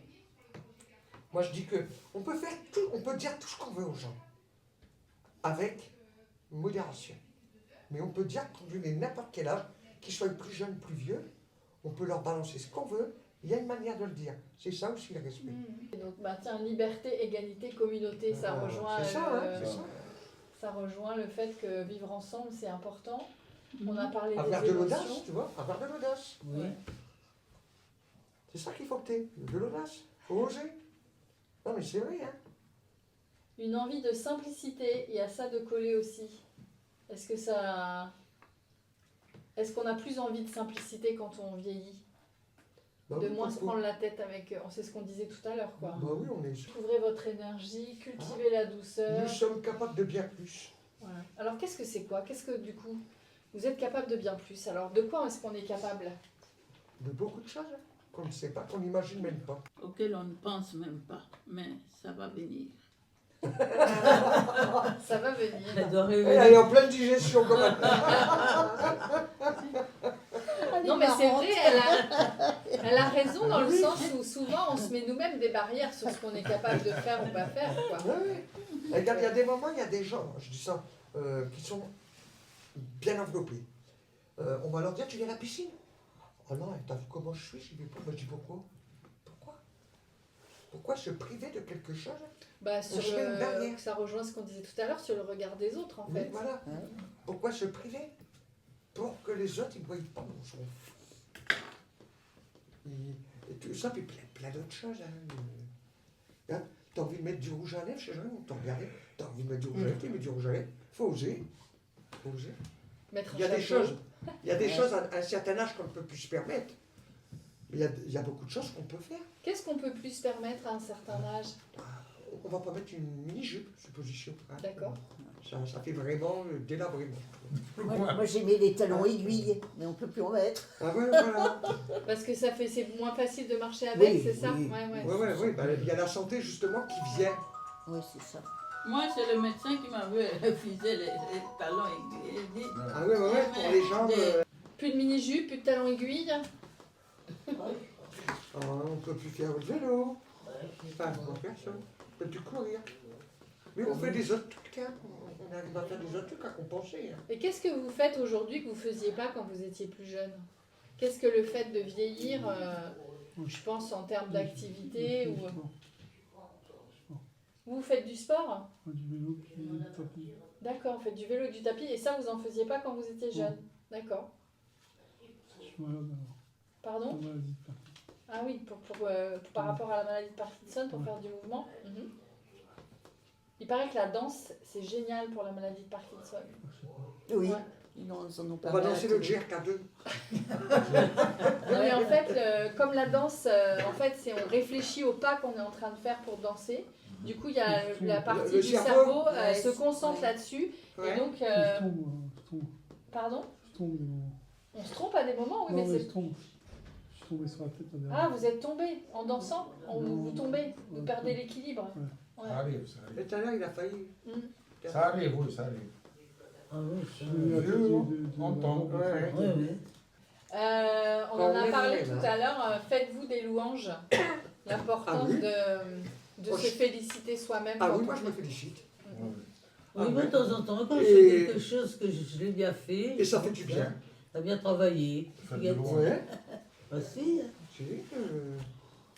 S1: Moi, je dis que on peut faire tout, on peut dire tout ce qu'on veut aux gens, avec modération. Mais on peut dire qu'on lui met n'importe quel âge, qu'ils soient plus jeunes, plus vieux, on peut leur balancer ce qu'on veut. Il y a une manière de le dire. C'est ça aussi le respect.
S2: Et donc, bah, tiens, liberté, égalité, communauté, ça rejoint.
S1: C'est ça, hein, c'est ça.
S2: Ça rejoint le fait que vivre ensemble, c'est important. On a parlé
S1: Avoir
S2: des
S1: de l'audace,
S2: émotions.
S1: tu vois, avoir de l'audace.
S3: Oui.
S1: C'est ça qu'il faut que tu aies, de l'audace. Faut oser. Non mais c'est vrai, hein.
S2: Une envie de simplicité, il y a ça de coller aussi. Est-ce qu'on a plus envie de simplicité quand on vieillit?
S1: Bah
S2: De
S1: oui,
S2: moins se
S1: pourquoi
S2: prendre la tête avec... C'est ce qu'on disait tout à l'heure, quoi.
S1: Bah oui, on est...
S2: Ouvrez votre énergie, cultivez la douceur.
S1: Nous sommes capables de bien plus.
S2: Voilà. Alors qu'est-ce que c'est quoi? Qu'est-ce que du coup, vous êtes capable de bien plus? Alors de quoi est-ce qu'on est capable?
S1: De beaucoup de choses, hein, qu'on ne sait pas, qu'on n'imagine même pas.
S10: Auquel on ne pense même pas, mais ça va venir.
S2: Ça va venir.
S3: Elle doit
S1: Elle
S3: révéler.
S1: est en pleine digestion quand même.
S2: Non mais c'est vrai, elle a raison dans le sens où souvent on se met nous-mêmes des barrières sur ce qu'on est capable de faire ou pas faire, quoi.
S1: Ouais. Regarde, il y a des moments, il y a des gens, je dis ça, qui sont bien enveloppés. On va leur dire, tu viens à la piscine? Oh non, t'as vu comment je suis? Je vais pas. Je dis pourquoi? Pourquoi se priver de quelque chose?
S2: Bah, sur
S1: se met une barrière.
S2: ça rejoint ce qu'on disait tout à l'heure sur le regard des autres en
S1: Oui,
S2: fait.
S1: voilà. Pourquoi se priver? Pour que les autres, ils ne voient pas mon son. Et tout ça, puis plein d'autres choses. Hein. T'as envie de mettre du rouge à lèvres, je sais jamais, t'as regardé. T'as envie de mettre du rouge à lèvres, tu mets du rouge à lèvres. Faut oser. Faut oser.
S2: Mettre un
S1: Il y a des
S2: chapeau.
S1: choses. Il y a des choses à un certain âge qu'on ne peut plus se permettre. Mais il y a beaucoup de choses qu'on peut faire.
S2: Qu'est-ce qu'on peut plus se permettre à un certain âge?
S1: On va pas mettre une mini-jupe, supposition. Hein.
S2: D'accord.
S1: Ça fait vraiment délabrement.
S4: Moi j'aimais les talons aiguilles, mais on ne peut plus en mettre.
S1: Ah ouais, voilà.
S2: Parce que c'est moins facile de marcher avec,
S4: Oui,
S2: c'est ça?
S4: oui.
S1: Ouais. Bah, il y a la santé justement qui vient.
S4: Oui, c'est ça.
S10: Moi, c'est le médecin qui m'avait refusé les talons aiguilles. Il dit,
S1: Ah ouais, pour les jambes.
S2: Plus de mini-jupe, plus de talons aiguilles.
S1: On peut plus faire le vélo. Enfin, personne. On peut plus courir. Mais on fait des autres trucs, hein. On arrive à faire des autres trucs à compenser. Hein.
S2: Et qu'est-ce que vous faites aujourd'hui que vous ne faisiez pas quand vous étiez plus jeune? Qu'est-ce que le fait de vieillir, je pense en termes d'activité ou... Vous faites du sport?
S8: Du vélo, puis du tapis.
S2: D'accord, vous faites du vélo et du tapis, et ça vous en faisiez pas quand vous étiez jeune? D'accord.
S8: Je suis malade alors.
S2: Pardon?
S8: La maladie de Parkinson.
S2: Ah oui, par rapport à la maladie de Parkinson, pour faire du mouvement. Mhm. Il paraît que la danse, c'est génial pour la maladie de Parkinson.
S4: Oui,
S2: Ouais.
S4: ils en ont
S1: On
S4: parlé.
S1: va danser le jerk à deux.
S2: Non mais en fait, comme la danse, en fait, on réfléchit au pas qu'on est en train de faire pour danser. Du coup, il y a la partie
S1: Le
S2: du
S1: cerveau,
S2: cerveau,
S4: ouais,
S2: elle se concentre là-dessus.
S1: Ouais.
S2: Et donc,
S8: Je tombe.
S2: pardon?
S8: Je tombe des moments.
S2: On se trompe à des moments, oui,
S8: Non,
S2: mais
S8: mais
S2: c'est...
S8: je tombe. Je suis tombé sur la tête la dernière
S2: Ah, vous êtes tombé en dansant? Vous tombez, vous
S8: Ouais.
S2: perdez l'équilibre. Ouais.
S7: Ça arrive, ça
S1: Et
S7: arrive.
S1: tout à l'heure, il a failli.
S7: Ça arrive, oui, ça arrive.
S3: Ah oui,
S8: Je suis à côté
S7: On tombe.
S1: Ouais.
S3: oui, oui.
S2: On en a parlé tout à l'heure, faites-vous des louanges. L'importance
S1: Ah oui.
S2: de
S1: Moi,
S2: se
S1: je-
S2: féliciter soi-même.
S1: Ah
S2: quand
S1: oui,
S2: on
S1: moi je me
S2: fait-
S1: félicite.
S3: Oui, moi, de temps en temps, quand je
S1: Et-
S3: fais quelque chose que je l'ai bien fait,
S1: Et ça fait du bien.
S3: t'as bien travaillé.
S7: Faites
S3: Tu gagnes-
S7: du bon.
S1: Ouais.
S3: Ah, si.
S1: Si,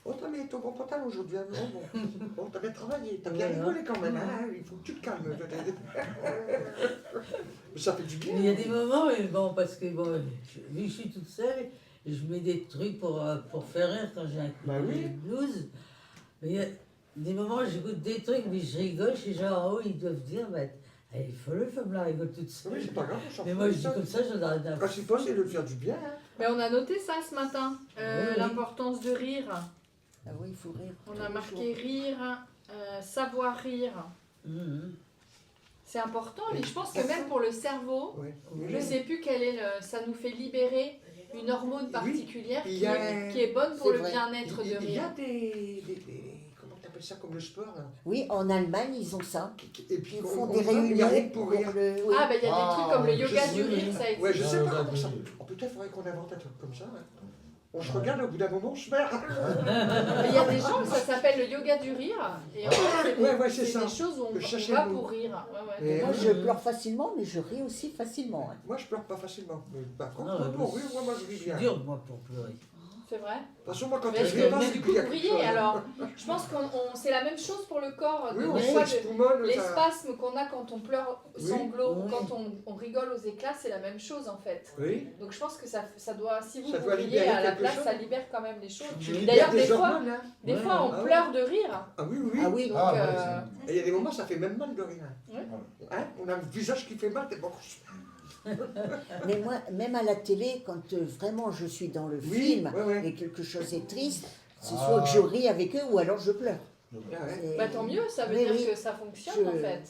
S1: Oh, t'as mis ton bon pantalon aujourd'hui. Hein. Bon, t'as bien travaillé. T'as bien
S3: Ouais,
S1: rigolé quand même. Hein. Il faut que tu te calmes. Mais ça fait du bien.
S3: Mais il y a des moments, mais bon, parce que bon, vu que je suis toute seule, je mets des trucs pour faire rire quand j'ai un coup
S1: Bah oui.
S3: de blues. Mais il y a des moments où j'écoute des trucs, mais je rigole, je suis genre, oh, ils doivent dire, bah, elle est folle, femme là, rigole toute seule.
S1: Oui, c'est pas grave, on s'en
S3: Mais
S1: fout
S3: moi,
S1: de
S3: je dis
S1: ça.
S3: comme ça, j'en arrête
S1: Le
S3: un
S1: principal, c'est de faire du bien. Hein.
S2: Mais on a noté ça ce matin,
S3: Oui, oui.
S2: l'importance de rire.
S4: Ah oui, il faut rire.
S2: On a marqué rire, savoir rire.
S3: Mhm.
S2: C'est important, et je pense que même pour le cerveau,
S1: Ouais.
S2: je ne sais plus quelle est ça nous fait libérer une hormone particulière
S1: il
S2: qui,
S1: y a-
S2: qui est bonne pour
S4: c'est
S2: le
S4: vrai.
S2: bien-être de
S1: Il y a
S2: rire.
S1: comment tu appelles ça, comme le sport là.
S4: Oui, en Allemagne, ils ont ça.
S1: Et puis
S4: Ils
S1: on-
S4: font
S1: on
S4: des
S1: va, il y a
S4: réunions
S1: rien pour rire.
S4: oui.
S2: Ah, ben il y a des trucs comme le
S1: je
S2: yoga
S1: sais,
S2: du
S3: oui.
S2: rire, ça existe.
S1: Ouais, je sais
S7: Ouais,
S1: pas
S7: ouais,
S1: comment ça.
S7: ouais.
S1: Oh, peut-être faudrait qu'on invente un truc comme ça. Hein. On se regarde au bout d'un moment, on se perd.
S2: Mais il y a des gens, ça s'appelle le yoga du rire. Et en fait, c'est des,
S1: Ouais, c'est
S2: c'est
S1: ça.
S2: des choses où on
S1: Le chercher
S2: va
S1: le mot.
S2: pour rire. Ouais,
S1: Et
S4: Moi, je pleure facilement, mais je ris aussi facilement. hein.
S1: moi, je pleure pas facilement. Mais par contre,
S3: Non,
S1: pour rire, moi, je
S3: Je
S1: ris
S3: suis
S1: bien.
S3: dur, moi, pour pleurer.
S2: c'est vrai.
S1: De toute façon, moi, quand
S2: Mais
S1: je
S2: est-ce
S1: ris
S2: que
S1: pas,
S2: mais
S1: c'est
S2: du
S1: qu'il
S2: coup,
S1: y a
S2: vous
S1: quelque
S2: riez,
S1: chose.
S2: alors je pense que c'est la même chose pour le corps.
S1: Oui,
S2: de-
S1: on
S2: des
S1: se
S2: fois,
S1: s'exprime,
S2: les
S1: ça-
S2: spasmes qu'on a quand on pleure sanglots,
S3: Oui.
S2: quand on rigole aux éclats, c'est la même chose en fait.
S1: Oui.
S2: Donc je pense que ça doit, si vous
S1: Ça
S2: vous
S1: doit
S2: riez
S1: libérer
S2: à la
S1: quelque
S2: place,
S1: chose.
S2: ça libère quand même les choses.
S1: Tu
S3: Oui.
S1: libères
S2: D'ailleurs,
S1: des
S2: des fois,
S1: hormones, hein.
S2: des
S3: Ouais.
S2: fois on
S1: Ah oui.
S2: pleure de rire.
S1: Ah oui, oui.
S4: Ah oui,
S2: Donc,
S7: Ah, ouais,
S1: Et il y a des moments, ça fait même mal de rire.
S2: Ouais.
S1: Hein, on a un visage qui fait mal, t'es bon.
S4: mais moi, même à la télé, quand vraiment je suis dans le
S1: Oui,
S4: film
S1: ouais, ouais.
S4: et quelque chose est triste, c'est
S7: Ah.
S4: soit que je ris avec eux ou alors je pleure.
S1: Ah ouais.
S4: Et-
S2: Bah tant mieux, ça veut
S4: Oui,
S2: dire
S4: oui.
S2: que ça fonctionne
S4: Je-
S2: en fait.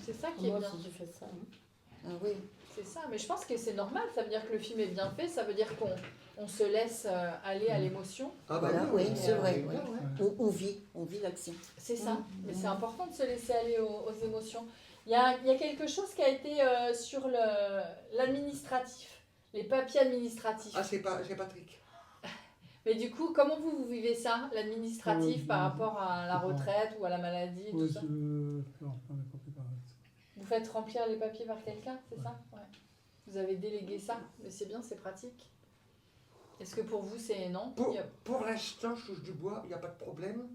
S2: C'est ça qui est
S5: Moi
S2: bien.
S5: aussi, je fais ça.
S4: Ah oui.
S2: C'est ça, mais je pense que c'est normal, ça veut dire que le film est bien fait, ça veut dire qu'on se laisse aller à l'émotion.
S1: Ah bah
S4: Voilà, oui, c'est vrai.
S1: ouais.
S4: oui. On vit l'action.
S2: C'est ça, mais c'est important de se laisser aller aux émotions. Il y a quelque chose qui a été sur l'administratif, les papiers administratifs.
S1: Ah, c'est Patrick.
S2: Mais du coup, comment vous vivez ça, l'administratif, par rapport à la retraite ou à la maladie et
S8: Ouais,
S2: tout ça
S8: non, pas n'importe quoi.
S2: Vous faites remplir les papiers par quelqu'un, c'est ça? Ouais. Vous avez délégué ça, mais c'est bien, c'est pratique. Est-ce que pour vous, c'est non?
S1: Pour l'instant, je touche du bois, il n'y a pas de problème.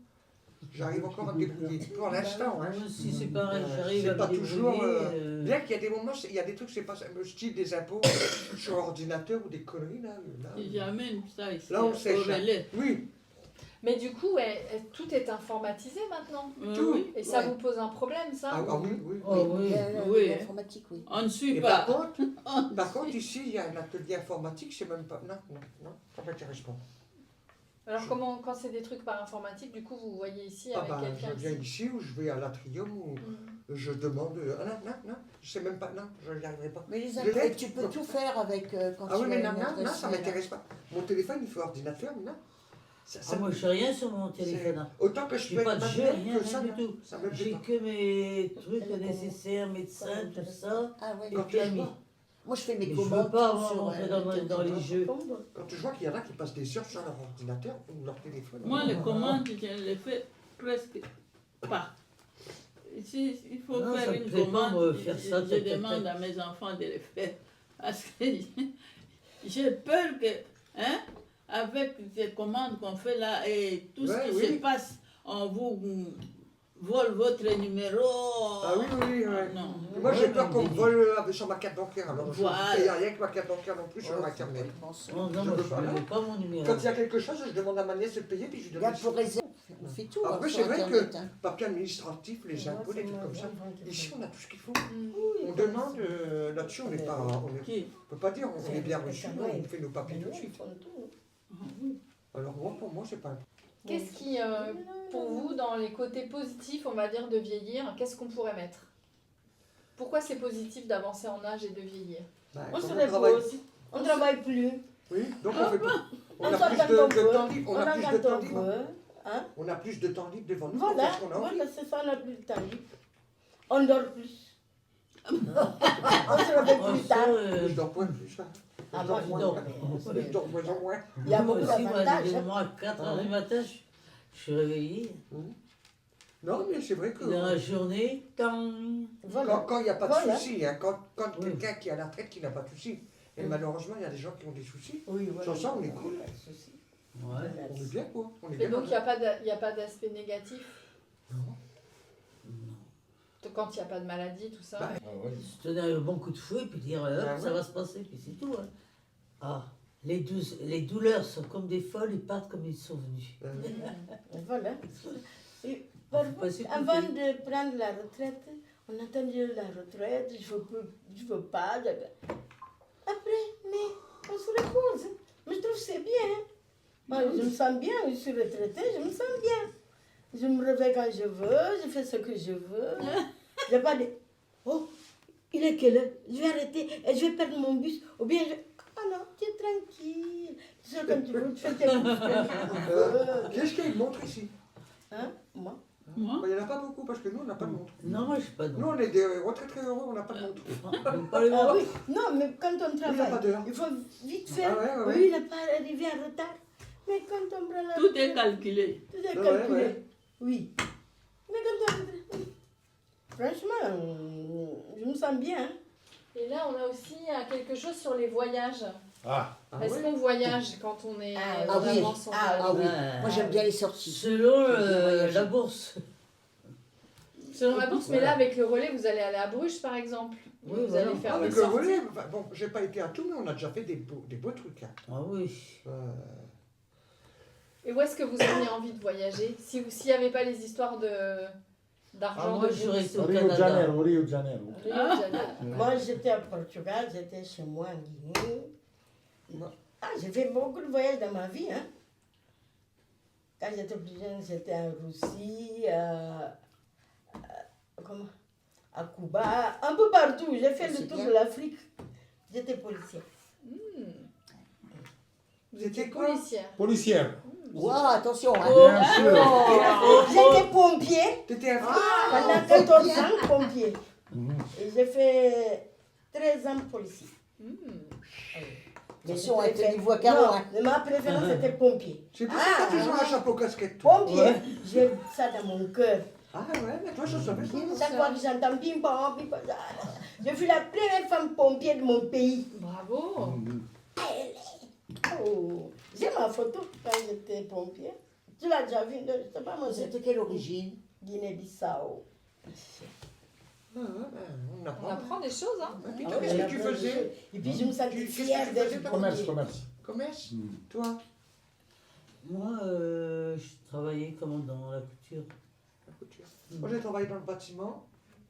S1: J'arrive encore à me débrouiller. Pour l'instant, hein.
S3: Moi aussi, c'est pareil, j'arrive
S1: C'est
S3: à
S1: pas
S3: me
S1: toujours.
S3: débrouiller,
S1: Bien qu'il y a des moments, il y a des trucs, c'est pas le style des impôts sur ordinateur ou des conneries là.
S10: J'amène ça ici.
S1: Là, on
S10: au
S1: sèche.
S10: relais.
S1: Oui,
S2: Mais du coup, tout est informatisé maintenant.
S1: tout.
S10: Oui.
S2: Et ça
S4: Ouais.
S2: vous pose un problème, ça?
S1: Ah oui, oui.
S3: Oh oui.
S10: Oui.
S4: L'informatique, oui.
S10: On ne suit
S1: Et
S10: pas.
S1: par contre, ici, il y a un atelier informatique, c'est même pas. Non, ça m'intéresse pas.
S2: Alors, quand c'est des trucs par informatique, du coup, vous voyez ici
S1: Ah
S2: avec
S1: bah,
S2: quelqu'un
S1: je viens
S2: ici.
S1: ici ou je vais à l'Atrium ou je demande. Ah non, je sais même pas, non, je n'y arriverai pas.
S4: Mais les
S1: Je
S4: impôts,
S1: l'ai.
S4: tu peux tout faire avec quand
S1: Ah
S4: tu
S1: oui, mais
S4: as
S1: non,
S4: une
S1: non,
S4: adresse
S1: ça
S4: mail.
S1: m'intéresse pas. Mon téléphone, il fait ordinateur, non.
S3: Ah, moi, je sais rien sur mon
S1: c'est-
S3: téléphone. hein.
S1: Autant que je
S3: J'ai
S1: peux
S3: pas
S1: être
S3: de jeu,
S1: manuel
S3: rien,
S1: que ça,
S3: rien du
S1: non.
S3: tout.
S1: Ça me plaît
S3: J'ai
S1: pas.
S3: que mes trucs nécessaires, médecins, tout ça,
S4: Ah ouais.
S3: et
S1: Quand tu
S3: permis.
S1: vois,
S4: Moi, je fais mes
S3: Mais je
S4: commandes
S3: veux pas
S4: sur,
S3: rentrer dans les jeux.
S1: quand tu vois qu'il y en a qui passent des heures sur leur ordinateur ou leur téléphone.
S10: Moi, les commandes, je ne les fais presque pas. Si il faut
S3: Non, ça
S10: faire
S3: me
S10: une
S3: plaît pas,
S10: commande,
S3: moi, faire ça,
S10: je
S3: tac, tac,
S10: demande
S3: tac.
S10: à mes enfants de les faire. Parce que j'ai peur que, hein, avec ces commandes qu'on fait là et tout ce
S1: Ouais,
S10: qui
S1: oui.
S10: se passe, on vous vole votre numéro.
S1: Ah oui, oui, ouais.
S10: Non.
S1: Moi, j'ai
S3: Ouais,
S1: peur
S3: mais
S1: qu'on me
S3: des-
S1: vole sur ma carte bancaire. Alors, je
S10: Voilà.
S1: ne paye rien avec ma carte bancaire non plus sur Internet.
S3: Non, non,
S1: Je
S3: moi,
S1: veux
S3: je
S1: pas.
S3: ne veux pas mon numéro.
S1: Quand il y a quelque chose, je demande à ma nièce de payer, puis je lui donne
S4: Regarde,
S1: le
S4: pour
S1: sou.
S4: réserver, on fait tout
S1: Après,
S4: sur
S1: c'est vrai
S4: Internet.
S1: que
S4: hein.
S1: papier administratif, les impôts, des trucs comme ça. Ici, on a tout ce qu'il faut.
S2: Mm.
S1: On demande là-dessus, on n'est pas.
S10: Qui?
S1: On peut pas dire on est bien reçu, on fait nos papiers tout de suite.
S10: Mhm.
S1: Alors moi, pour moi, c'est pas.
S2: Qu'est-ce qui, pour vous, dans les côtés positifs, on va dire, de vieillir, qu'est-ce qu'on pourrait mettre? Pourquoi c'est positif d'avancer en âge et de vieillir?
S1: Bah,
S5: On
S1: quand
S5: se
S1: travaille-
S5: repose, on ne travaille plus.
S1: Oui, donc on fait pas. On a
S5: s'en
S1: plus
S5: quand
S1: de
S5: on
S1: temps
S5: veut.
S1: libre.
S5: On
S1: On a plus de
S5: regarde
S1: temps
S5: on
S1: libre.
S5: veut. Hein?
S1: On a plus de temps libre devant nous. On
S5: Voilà,
S1: fait ce qu'on a envie.
S5: voilà, c'est ça, on n'a plus de temps libre. On dort plus. On se réveille
S3: Moi,
S5: plus
S3: ça,
S5: tard.
S1: Je dors point plus. Hein.
S5: Ah,
S1: Je
S5: moi,
S1: dors
S5: je
S1: moins.
S5: dors.
S1: Je dors moins en moins.
S5: Il y a
S3: moi
S5: beaucoup
S3: aussi, moi,
S5: d'avantages.
S3: des moments à 4h du matin, je suis réveillé.
S1: Non, mais c'est vrai que
S3: Dans la journée, quand...
S5: Voilà.
S1: quand il n'y a pas de
S5: Voilà.
S1: soucis, hein, quand
S3: Oui.
S1: quelqu'un qui est à la retraite qui n'a pas de soucis, et malheureusement, il y a des gens qui ont des soucis.
S5: Oui, voilà.
S1: Sans ça, on est cool.
S3: Ouais.
S1: On est bien, quoi. On est
S2: Et
S1: bien.
S2: donc, il n'y a pas d'aspect négatif? Quand il n'y a pas de maladie, tout ça?
S1: Bah,
S3: Se donner un bon coup de fouet, puis dire, hop,
S1: Ah ouais.
S3: ça va se passer, puis c'est tout. Hein. Ah, les douleurs sont comme des folles, ils partent comme ils sont venus.
S5: Voilà. Et
S3: Faut pas s'écouter.
S5: avant de prendre la retraite, on attendait la retraite, je veux pas. Après, mais on se repose. Mais je trouve que c'est bien. Moi, je me sens bien, je suis retraitée, je me sens bien. Je me réveille quand je veux, je fais ce que je veux. Je n'ai pas de... Oh, il est quelle heure? Je vais arrêter et je vais perdre mon bus. Ou bien je... Ah non, tu es tranquille. Tu sais, quand tu veux, tu fais tes courses.
S1: Qu'est-ce qu'il y a une montre ici?
S5: Hein? Moi?
S10: Moi?
S1: Il n'y en a pas beaucoup parce que nous, on n'a pas de montre.
S3: Non, moi, je sais pas.
S1: Nous,
S3: Non.
S1: on est des retraités heureux, on n'a pas de montre.
S3: Pas les
S5: Ah
S3: voir.
S5: oui, non, mais quand on
S1: Il n'y a pas
S5: travaille,
S1: d'heure.
S5: il faut vite faire.
S1: Ah ouais, ouais.
S5: Oui, il n'est pas arrivé en retard. Mais quand on prend la
S10: Tout est
S5: retraite,
S10: calculé.
S5: tout est
S1: Ouais,
S5: calculé.
S1: ouais.
S5: Oui. Mais quand on... Franchement, je me sens bien. Hein.
S2: Et là, on a aussi quelque chose sur les voyages.
S7: Ah,
S2: Est-ce qu'on voyage quand on est
S4: Ah
S2: en
S4: oui.
S2: avance en
S4: Ah oui,
S3: Ouais.
S4: moi j'aime bien les sorties.
S3: Selon
S4: J'aime bien voyager.
S3: la bourse.
S2: Selon la bourse, mais là, avec le relais, vous allez aller à Bruges, par exemple.
S3: Oui,
S2: vous
S3: voilà.
S2: allez faire
S1: Avec
S2: des
S1: le
S2: sorties.
S1: relais, enfin, bon, j'ai pas été à tout, mais on a déjà fait des beaux trucs. Hein.
S3: Ah oui.
S2: Et où est-ce que vous auriez envie de voyager s'il n'y avait pas les histoires
S3: Ah,
S2: d'argent,
S3: moi,
S2: de
S3: je restais au
S7: Rio de
S3: Canada.
S7: Janeiro, Rio de Janeiro.
S2: Rio de Janeiro.
S5: Moi, j'étais au Portugal, j'étais chez moi en Guinée. Ah, j'ai fait beaucoup de voyages dans ma vie. Hein. Quand j'étais plus jeune, j'étais en Russie, comment? À Cuba, un peu partout. J'ai fait
S4: C'est
S5: le tour
S4: bien.
S5: de l'Afrique. J'étais policière.
S2: Vous étiez
S1: quoi?
S2: policière.
S7: Policière.
S4: Wow, attention, hein.
S7: Bien sûr.
S5: J'étais pompier.
S1: T'étais un
S5: Pendant 14 ans, pompier.
S7: Mhm.
S5: Et j'ai fait 13 ans policier.
S4: Mais si on était niveau carreau,
S5: Non,
S4: hein.
S5: mais ma préférence c'était pompier.
S1: C'est pour ça que t'as toujours un chapeau casquette, toi.
S5: Pompier, j'ai ça dans mon cœur.
S1: Ah ouais, mais toi, je savais pas.
S5: Chaque fois que j'entends pim pam, pim pam, je suis la première femme pompier de mon pays.
S2: Bravo.
S5: Oh, j'ai ma photo quand j'étais pompier. Tu l'as déjà vu? Je sais pas, moi,
S4: C'était quelle origine?
S5: Guinée-Bissau.
S1: Ah, ouais, on
S2: On
S1: apprend.
S2: apprend des choses, hein.
S1: Et puis,
S5: Ah
S1: toi,
S5: ouais,
S1: qu'est-ce que tu
S5: après,
S1: faisais?
S5: Et puis je me sentais
S1: Qu'est-ce que tu
S5: fière
S1: faisais,
S5: d'être
S1: toi?
S7: Commerce,
S5: pompier.
S7: commerce.
S1: Commerce?
S7: Mm.
S1: Toi?
S3: Moi, je travaillais comment dans la couture.
S1: La couture. Moi, j'ai travaillé dans le bâtiment.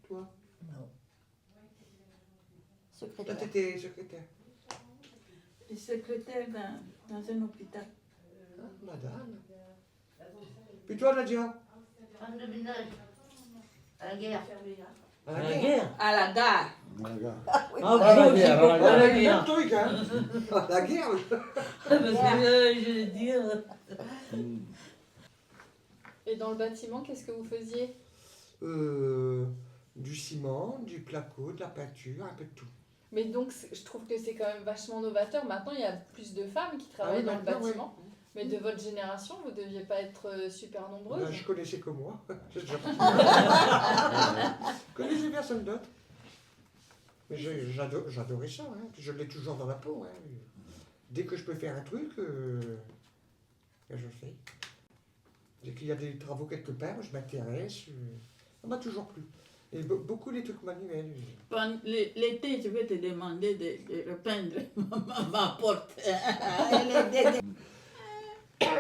S1: Toi? Toi,
S4: Secrétaire.
S1: t'étais secrétaire.
S10: Et secrétaire dans un hôpital.
S1: Ah, madame. Puis toi, Nadia?
S6: Femme de ménage. À la guerre.
S1: À
S3: À la guerre.
S10: À la gare.
S7: Mon gars.
S3: Ah,
S7: À
S3: vous
S7: la
S3: aussi,
S7: guerre, à la
S3: pourquoi
S1: On
S3: la
S1: a eu le
S3: guerre?
S1: même truc, hein? Ah, la guerre, oui.
S3: Parce que je vais dire.
S2: Et dans le bâtiment, qu'est-ce que vous faisiez?
S1: Du ciment, du placo, de la peinture, un peu de tout.
S2: Mais donc, je trouve que c'est quand même vachement novateur. Maintenant, il y a plus de femmes qui travaillent
S1: oui,
S2: dans le
S1: maintenant,
S2: bâtiment. Mais de votre génération, vous ne deviez pas être super nombreuses.
S1: Je connaissais que moi. Je connaissais personne d'autre. Mais j'adorais ça. Hein. Je l'ai toujours dans la peau. Hein. Dès que je peux faire un truc, je fais. Dès qu'il y a des travaux quelque part, je m'intéresse. Ça m'a toujours plu. Et beaucoup les trucs manuels.
S10: L'été, je vais te demander de repeindre ma porte.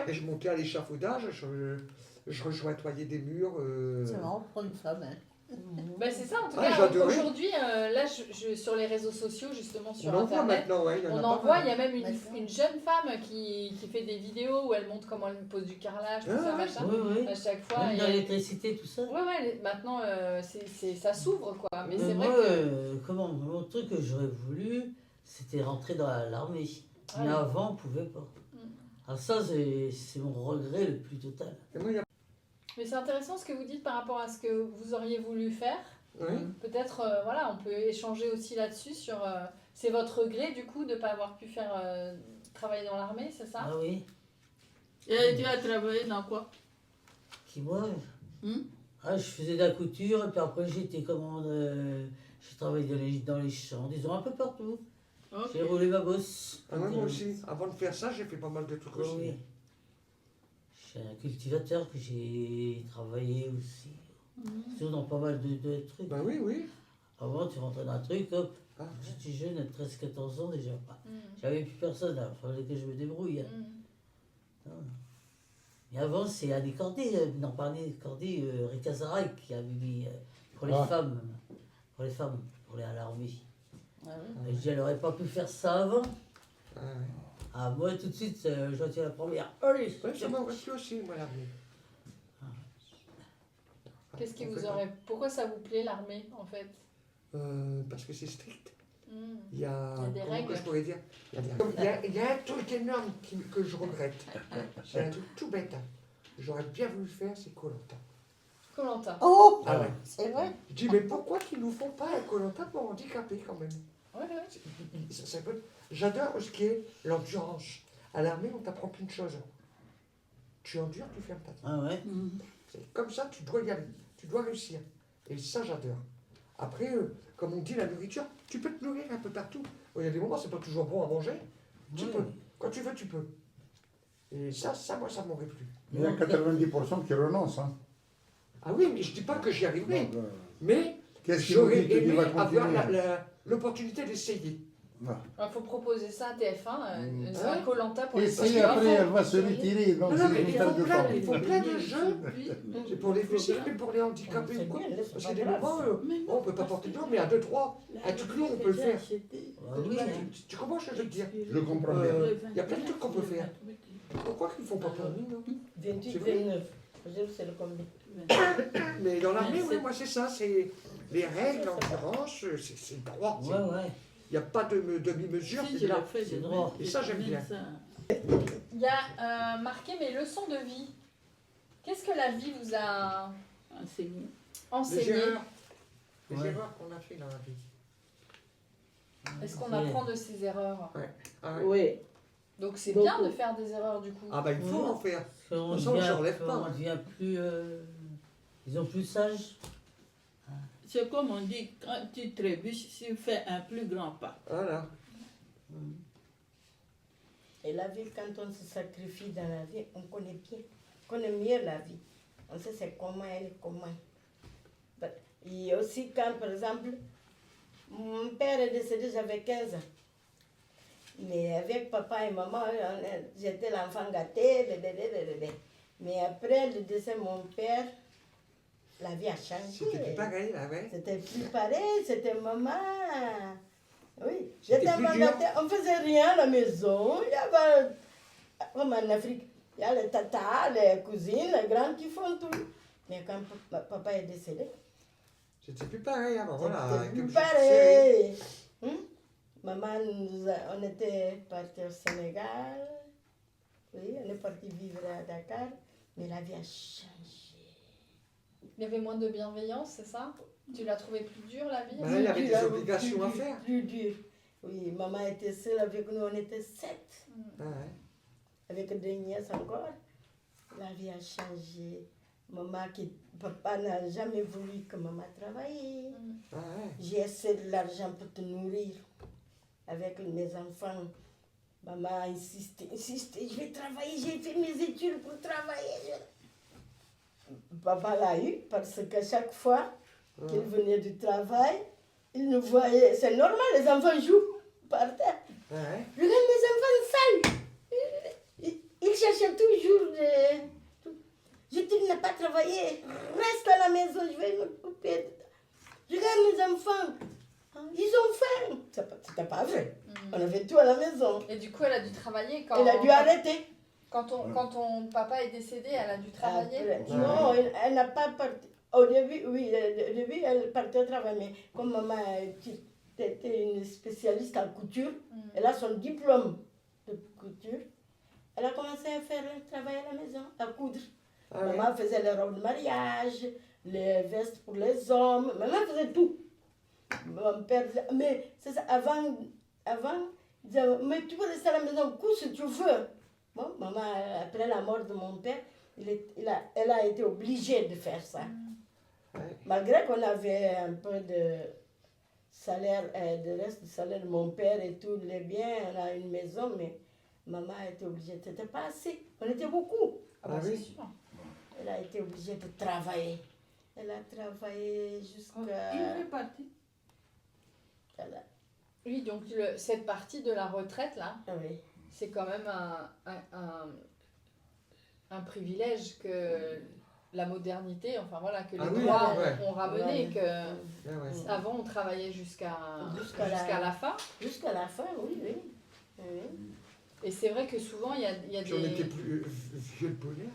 S1: Et je montais à l'échafaudage, je rejointoyais des murs.
S4: C'est marrant pour une femme, hein.
S2: Ben, c'est ça, en tout
S1: Ah,
S2: cas,
S1: j'adorais.
S2: aujourd'hui, là, sur les réseaux sociaux, justement, sur
S1: On en voit
S2: Internet,
S1: maintenant, ouais, il y en
S2: on
S1: a
S2: en
S1: pas
S2: voit,
S1: mal.
S2: il y a même
S4: Maintenant.
S2: une jeune femme qui fait des vidéos où elle montre comment elle pose du carrelage, tout
S1: Ah,
S2: ça,
S1: ouais.
S2: machin.
S3: Oui, oui.
S2: À chaque fois.
S3: Même
S2: et
S3: dans
S2: elle-
S3: l'électricité, tout ça.
S2: Ouais, maintenant, ça s'ouvre, quoi. Mais c'est vrai
S3: moi,
S2: que...
S3: comment, mon truc que j'aurais voulu, c'était rentrer dans l'armée.
S2: Ah
S3: Mais
S2: oui.
S3: avant, on ne pouvait pas. Alors ça, c'est mon regret le plus total.
S1: Et moi, il y a-
S2: Mais c'est intéressant ce que vous dites par rapport à ce que vous auriez voulu faire.
S1: Oui.
S2: Peut-être, voilà, on peut échanger aussi là-dessus sur... c'est votre regret, du coup, de ne pas avoir pu faire travailler dans l'armée, c'est ça?
S3: Ah oui.
S10: Et tu as travaillé dans quoi?
S3: Qui moi
S10: Hmm?
S3: Ah, je faisais de la couture, et puis après j'étais commande. J'ai travaillé dans les champs, disons un peu partout.
S10: Ok.
S3: J'ai roulé ma bosse.
S1: Ah, moi aussi. Avant de faire ça, j'ai fait pas mal de trucs
S3: Oui,
S1: aussi.
S3: oui. Je suis un cultivateur que j'ai travaillé aussi. Toujours dans pas mal de trucs.
S1: Ben oui, oui.
S3: Avant, tu rentrais dans un truc, hop,
S1: Ah,
S3: j'étais jeune, à 13-14 ans déjà.
S2: Mm.
S3: J'avais plus personne, il fallait que je me débrouille.
S2: Mm.
S3: Mais avant, c'est Annie Cordy, non pas Annie Cordy, Rita Zaraï qui avait mis pour les
S7: Ah.
S3: femmes, pour aller à l'armée.
S4: Ah oui.
S3: Et je dis, elle n'aurait pas pu faire ça avant.
S1: ah, ouais.
S3: Ah, moi, tout de suite, je retiens la première. Allez,
S1: Ouais, ça m'aurait plu aussi, moi, l'armée.
S2: Qu'est-ce qui
S1: On
S2: vous
S1: fait
S2: aurait... Pourquoi ça vous plaît, l'armée, en fait?
S1: parce que c'est strict.
S2: Mm.
S1: Il y a,
S2: Il y a des
S1: comment
S2: règles.
S1: que je pourrais dire, il y a un truc énorme que je regrette. C'est un truc tout bête. Hein. J'aurais bien voulu faire, c'est Koh-Lanta.
S2: Koh-Lanta.
S4: Oh,
S1: Ah ouais.
S4: c'est vrai.
S1: Je dis, mais pourquoi qu'ils nous font pas un Koh-Lanta pour handicapés quand même?
S2: Ouais, ouais.
S1: J'adore ce qui est l'endurance. À l'armée, on t'apprend qu'une chose. Tu endures, tu fermes ta tête.
S3: Ah ouais.
S1: C'est comme ça, tu dois y aller. Tu dois réussir. Et ça, j'adore. Après, comme on dit, la nourriture, tu peux te nourrir un peu partout. Il y a des moments, c'est pas toujours bon à manger. Tu peux. Quand tu veux, tu peux. Et ça, moi, ça m'aurait plu.
S7: Il y a 90% qui renoncent. Hein.
S1: Ah oui, mais je dis pas que j'y arriverai.
S7: Donc,
S1: Mais
S7: qu'est-ce qui vous
S1: j'aurais
S7: dit que tu
S1: aimé
S7: vas
S1: avoir
S7: continuer?
S1: l'opportunité d'essayer.
S2: Il faut proposer ça à TF1, un
S1: Ouais.
S2: Koh-Lanta pour
S7: Et
S2: les
S7: si après elle va se retirer, donc
S1: Non,
S7: c'est
S1: mais
S7: une
S1: ils
S7: perte
S1: font
S7: de temps.
S1: plein de jeux. C'est pour les fessiers, mais pour les handicapés
S5: C'est
S1: ou quoi.
S5: bien, laisse
S1: Parce
S5: pas
S1: qu'il y a des
S5: grave.
S1: moments, on ne peut pas porter de jambes, mais à 2-3, un truc lourd, on peut le faire.
S3: Ah oui, hein.
S1: Tu comprends ce que je veux te dire?
S7: Je comprends bien.
S1: Il y a plein de trucs qu'on peut faire. Pourquoi qu'ils ne font pas pour nous, non?
S5: 28,
S1: C'est vrai.
S5: 29. Je sais le combien.
S1: Mais dans l'armée, ouais, moi c'est ça, c'est les règles, l'endurance, c'est droit.
S3: Ouais, ouais.
S1: Il n'y a pas de demi-mesure,
S10: Si,
S1: c'est
S10: je
S1: là.
S10: le fais,
S3: c'est
S10: je
S3: droit.
S1: Et ça, j'aime bien.
S2: Il y a marqué mes leçons de vie. Qu'est-ce que la vie vous a
S10: Enseigné.
S1: Les
S2: enseigné?
S1: erreurs. Les
S3: Ouais.
S1: erreurs qu'on a fait dans la vie.
S2: Est-ce qu'on apprend de ses erreurs?
S1: Ah, ouais.
S10: Oui.
S2: Donc c'est
S10: Beaucoup.
S2: bien de faire des erreurs du coup.
S1: Ah bah il faut
S3: Oui.
S1: en faire.
S3: On
S1: De toute façon, je relève
S3: devient,
S1: pas.
S3: on devient plus... Disons plus sage.
S10: C'est comme on dit, quand tu trébuches, tu fais un plus grand pas.
S1: Voilà.
S5: Et la vie, quand on se sacrifie dans la vie, on connaît bien. On connaît mieux la vie. On sait c'est comment elle est comment. Et aussi quand, par exemple, mon père est décédé, j'avais 15 ans. Mais avec papa et maman, j'étais l'enfant gâté. Mais après le décès de mon père, la vie a changé.
S1: C'était plus pareil là, ouais.
S5: C'était plus pareil, c'était maman. Oui,
S1: C'était
S5: j'étais
S1: plus
S5: enfant
S1: dur.
S5: gâté, on faisait rien à la maison. Il y avait, comme en Afrique, il y a les tatas, les cousines, les grandes qui font tout. Mais quand papa est décédé,
S1: C'était plus pareil avant, voilà.
S5: c'était
S1: avec
S5: plus
S1: une petite
S5: pareil. Maman, on était partis au Sénégal. Oui, on est parti vivre à Dakar. Mais la vie a changé.
S2: Il y avait moins de bienveillance, c'est ça? Tu l'as trouvé plus dure la vie?
S1: Bah là, il y avait des
S5: Plus dur,
S1: obligations
S5: plus
S1: à
S5: dur,
S1: faire.
S5: Plus dur. Oui, maman était seule avec nous, on était 7.
S1: Ah ouais.
S5: Avec deux nièces encore. La vie a changé. Papa n'a jamais voulu que maman travaille.
S1: Ah ouais.
S5: J'ai assez de l'argent pour te nourrir. Avec mes enfants, maman a insisté, je vais travailler, j'ai fait mes études pour travailler. Papa l'a eu parce que chaque fois qu'il venait du travail, il nous voyait. C'est normal, les enfants jouent par terre.
S1: Ah ouais.
S5: Regarde mes enfants sales. Ils cherchaient toujours de... Je dis, tu n'as pas travaillé. Reste à la maison, je vais m'occuper de toi. Regarde mes enfants. Ils ont faim. C'était pas vrai. On avait tout à la maison.
S2: Et du coup, elle a dû travailler quand...
S5: Elle a dû arrêter.
S2: Quand ton papa est décédé, elle a dû travailler?
S5: Après, non, elle n'a pas parti. Au début, oui, au début, elle partait au travail. Mais comme maman était une spécialiste en couture, elle a son diplôme de couture. Elle a commencé à faire un travail à la maison, à coudre.
S1: Ah ouais.
S5: Maman faisait les robes de mariage, les vestes pour les hommes. Maman faisait tout. Mon père disait, mais c'est ça, avant, il disait, mais tu peux rester à la maison, couds si tu veux. Bon, maman, après la mort de mon père, elle a été obligée de faire ça.
S1: Ouais.
S5: Malgré qu'on avait un peu de salaire, de reste du salaire de mon père et tout, les biens, on a une maison, mais maman a été obligée, c'était pas assez. On était beaucoup.
S2: Ah bah,
S1: Ah oui.
S2: c'est sûr.
S5: Elle a été obligée de travailler. Elle a travaillé jusqu'à...
S10: Il est parti.
S5: Voilà.
S2: Oui, donc cette partie de la retraite, là,
S5: Ah oui.
S2: c'est quand même un privilège que la modernité, enfin voilà, que les
S1: Ah oui,
S2: droits
S1: ouais.
S2: ont ramené,
S5: Ouais.
S2: que
S1: Ah ouais.
S2: avant on travaillait jusqu'à
S5: Jusqu'à
S2: la fin.
S5: Jusqu'à la fin, oui, oui. Oui.
S2: Et c'est vrai que souvent il y a
S1: Puis on était
S2: des...
S1: plus vieux de bonheur.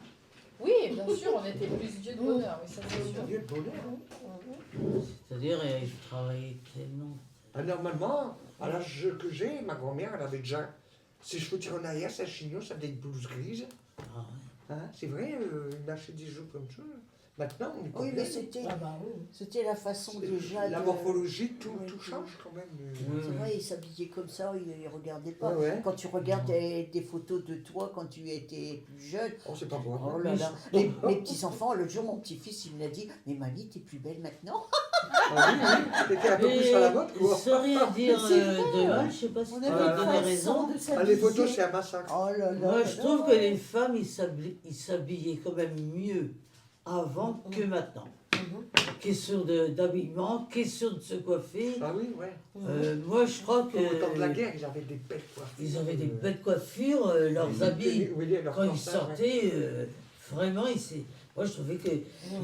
S2: Oui, bien sûr, on était plus vieux de bonheur, oui, ça c'est sûr.
S1: Vieux de bonheur.
S3: C'est-à-dire, il travaillait tellement.
S1: Ah, normalement, à l'âge que j'ai, ma grand-mère, elle avait déjà, si je peux tirer en arrière, sa chignon, sa vieille blouse grise.
S3: Ah ouais.
S1: Hein, c'est vrai, il lâchait des jours comme ça. Maintenant, on est pas
S4: Oui,
S1: bien.
S4: mais c'était
S9: Ah bah oui.
S4: c'était la façon déjà
S1: La
S4: de...
S1: morphologie, tout,
S4: Oui.
S1: tout change quand même.
S4: C'est vrai, il s'habillait comme ça, il ne regardait pas.
S1: Ouais, ouais.
S4: Quand tu regardes des photos de toi quand tu étais plus jeune,
S1: Oh, c'est pas moi.
S4: oh là là, les petits-enfants, l'autre jour, mon petit-fils, il me l'a dit, mais mamie, t'es plus belle maintenant.
S1: Ah, oui, oui, t'étais un peu plus à la mode, quoi.
S3: Sans rien dire
S4: Mais c'est vrai,
S3: de mal, je sais pas si
S4: On
S3: tu
S4: avait
S3: as
S4: une
S3: donné
S4: façon
S3: raison.
S4: de
S1: Ah,
S4: s'habiller.
S1: les photos, c'est un massacre.
S4: Oh là là.
S3: Moi,
S4: là
S3: je
S4: là.
S3: trouve que les femmes, ils s'habillaient quand même mieux avant que maintenant. Question d'habillement, question de se coiffer.
S1: Ah oui, ouais.
S3: Moi, je crois que
S1: Au temps de la guerre, ils avaient des belles coiffures.
S3: ils avaient des belles coiffures, leurs habits, quand ils sortaient, vraiment, moi, je trouvais que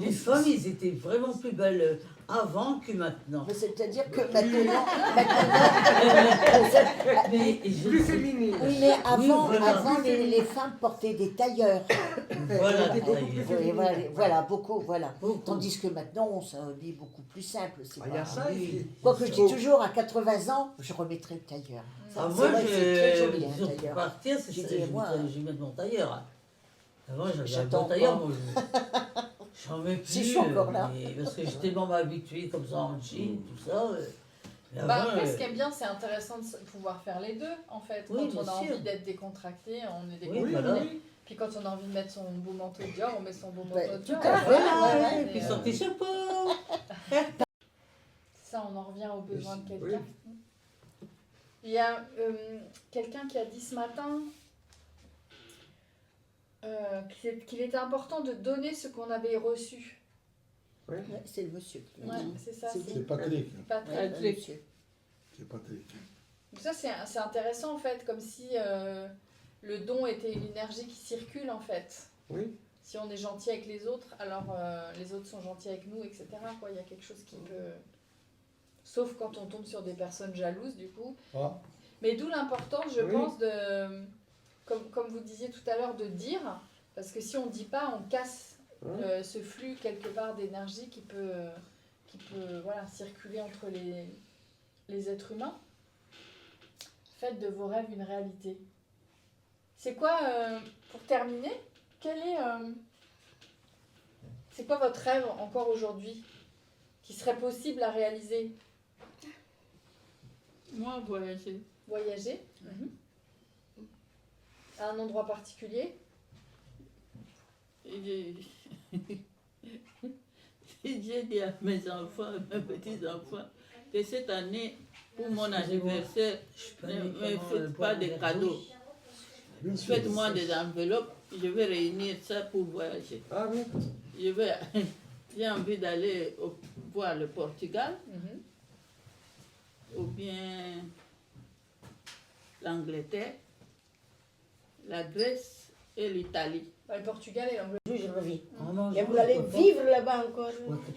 S3: les femmes, ils étaient vraiment plus belles avant que maintenant.
S4: Mais c'est-à-dire que maintenant,
S3: Mais je
S1: Plus
S3: sais-
S1: féminine.
S4: oui, mais avant,
S3: voilà.
S4: avant les femmes portaient des tailleurs.
S3: Voilà,
S1: C'était beaucoup
S3: d'ailleurs.
S1: plus
S4: Oui,
S1: féminine.
S4: voilà, voilà, beaucoup, voilà.
S3: Beaucoup.
S4: Tandis que maintenant, on s'habille beaucoup plus simple. C'est
S1: Ah, il y a
S4: pas...
S1: ça, et puis.
S4: Quoique je dis toujours, à 80 ans, je remettrai le tailleur.
S3: Ah,
S4: C'est
S3: moi,
S4: vrai que c'est très
S3: je,
S4: joli, un
S3: sur
S4: tailleur.
S3: partir, c'est
S4: J'ai
S3: ça,
S4: dit,
S3: je
S4: moi,
S3: vais mettre mon tailleur. Avant, j'avais un
S4: J'attends
S3: bon tailleur,
S4: encore.
S3: moi, j'en mets plus.
S4: Si je suis encore là.
S3: Parce que j'étais tellement habitué comme ça en jean, tout ça. Mais
S2: Bah,
S3: avant,
S2: après, ce qui est bien, c'est intéressant de pouvoir faire les deux, en fait.
S3: Oui,
S2: Quand on
S3: bien
S2: a
S3: sûr.
S2: envie d'être décontracté, on est
S3: Oui,
S2: décontracté.
S3: voilà.
S2: Puis quand on a envie de mettre son beau manteau de Dior, on met son beau manteau
S4: Ouais,
S2: de Dior.
S4: tout à fait, ouais, ouais.
S3: et puis son petit chapeau.
S2: Ça, on en revient aux besoins de
S1: Oui.
S2: quelqu'un. Il y a quelqu'un qui a dit ce matin qu'il était important de donner ce qu'on avait reçu.
S4: Ouais, c'est le monsieur qui l'a
S2: Ouais,
S4: dit.
S2: c'est ça.
S4: C'est
S7: C'est Patrick.
S2: Patrick.
S4: Ouais, le monsieur.
S7: C'est Patrick.
S2: Donc ça, c'est intéressant en fait, comme si le don était une énergie qui circule en fait.
S1: Oui.
S2: Si on est gentil avec les autres, alors les autres sont gentils avec nous, etc. quoi. Il y a quelque chose qui peut... Sauf quand on tombe sur des personnes jalouses, du coup.
S7: Ah,
S2: Mais d'où l'importance, je
S1: Oui.
S2: pense, de, comme vous disiez tout à l'heure, de dire, parce que si on ne dit pas, on casse ce flux quelque part d'énergie qui peut voilà, circuler entre les êtres humains. Faites de vos rêves une réalité. C'est quoi, pour terminer, c'est quoi votre rêve encore aujourd'hui qui serait possible à réaliser?
S10: Moi, voyager.
S2: Voyager à un endroit particulier?
S10: Et j'ai dit à mes enfants, à mes petits-enfants, que cette année, pour mon anniversaire, ne me faites pas de cadeaux. Faites-moi des enveloppes, je vais réunir ça pour voyager.
S1: Ah oui.
S10: J'ai envie d'aller voir le Portugal,
S2: Mhm.
S10: ou bien l'Angleterre, la Grèce et l'Italie.
S2: Le Portugal et l'Angleterre.
S5: Je reviens.
S3: Vraiment,
S5: Et vous allez vivre là-bas encore.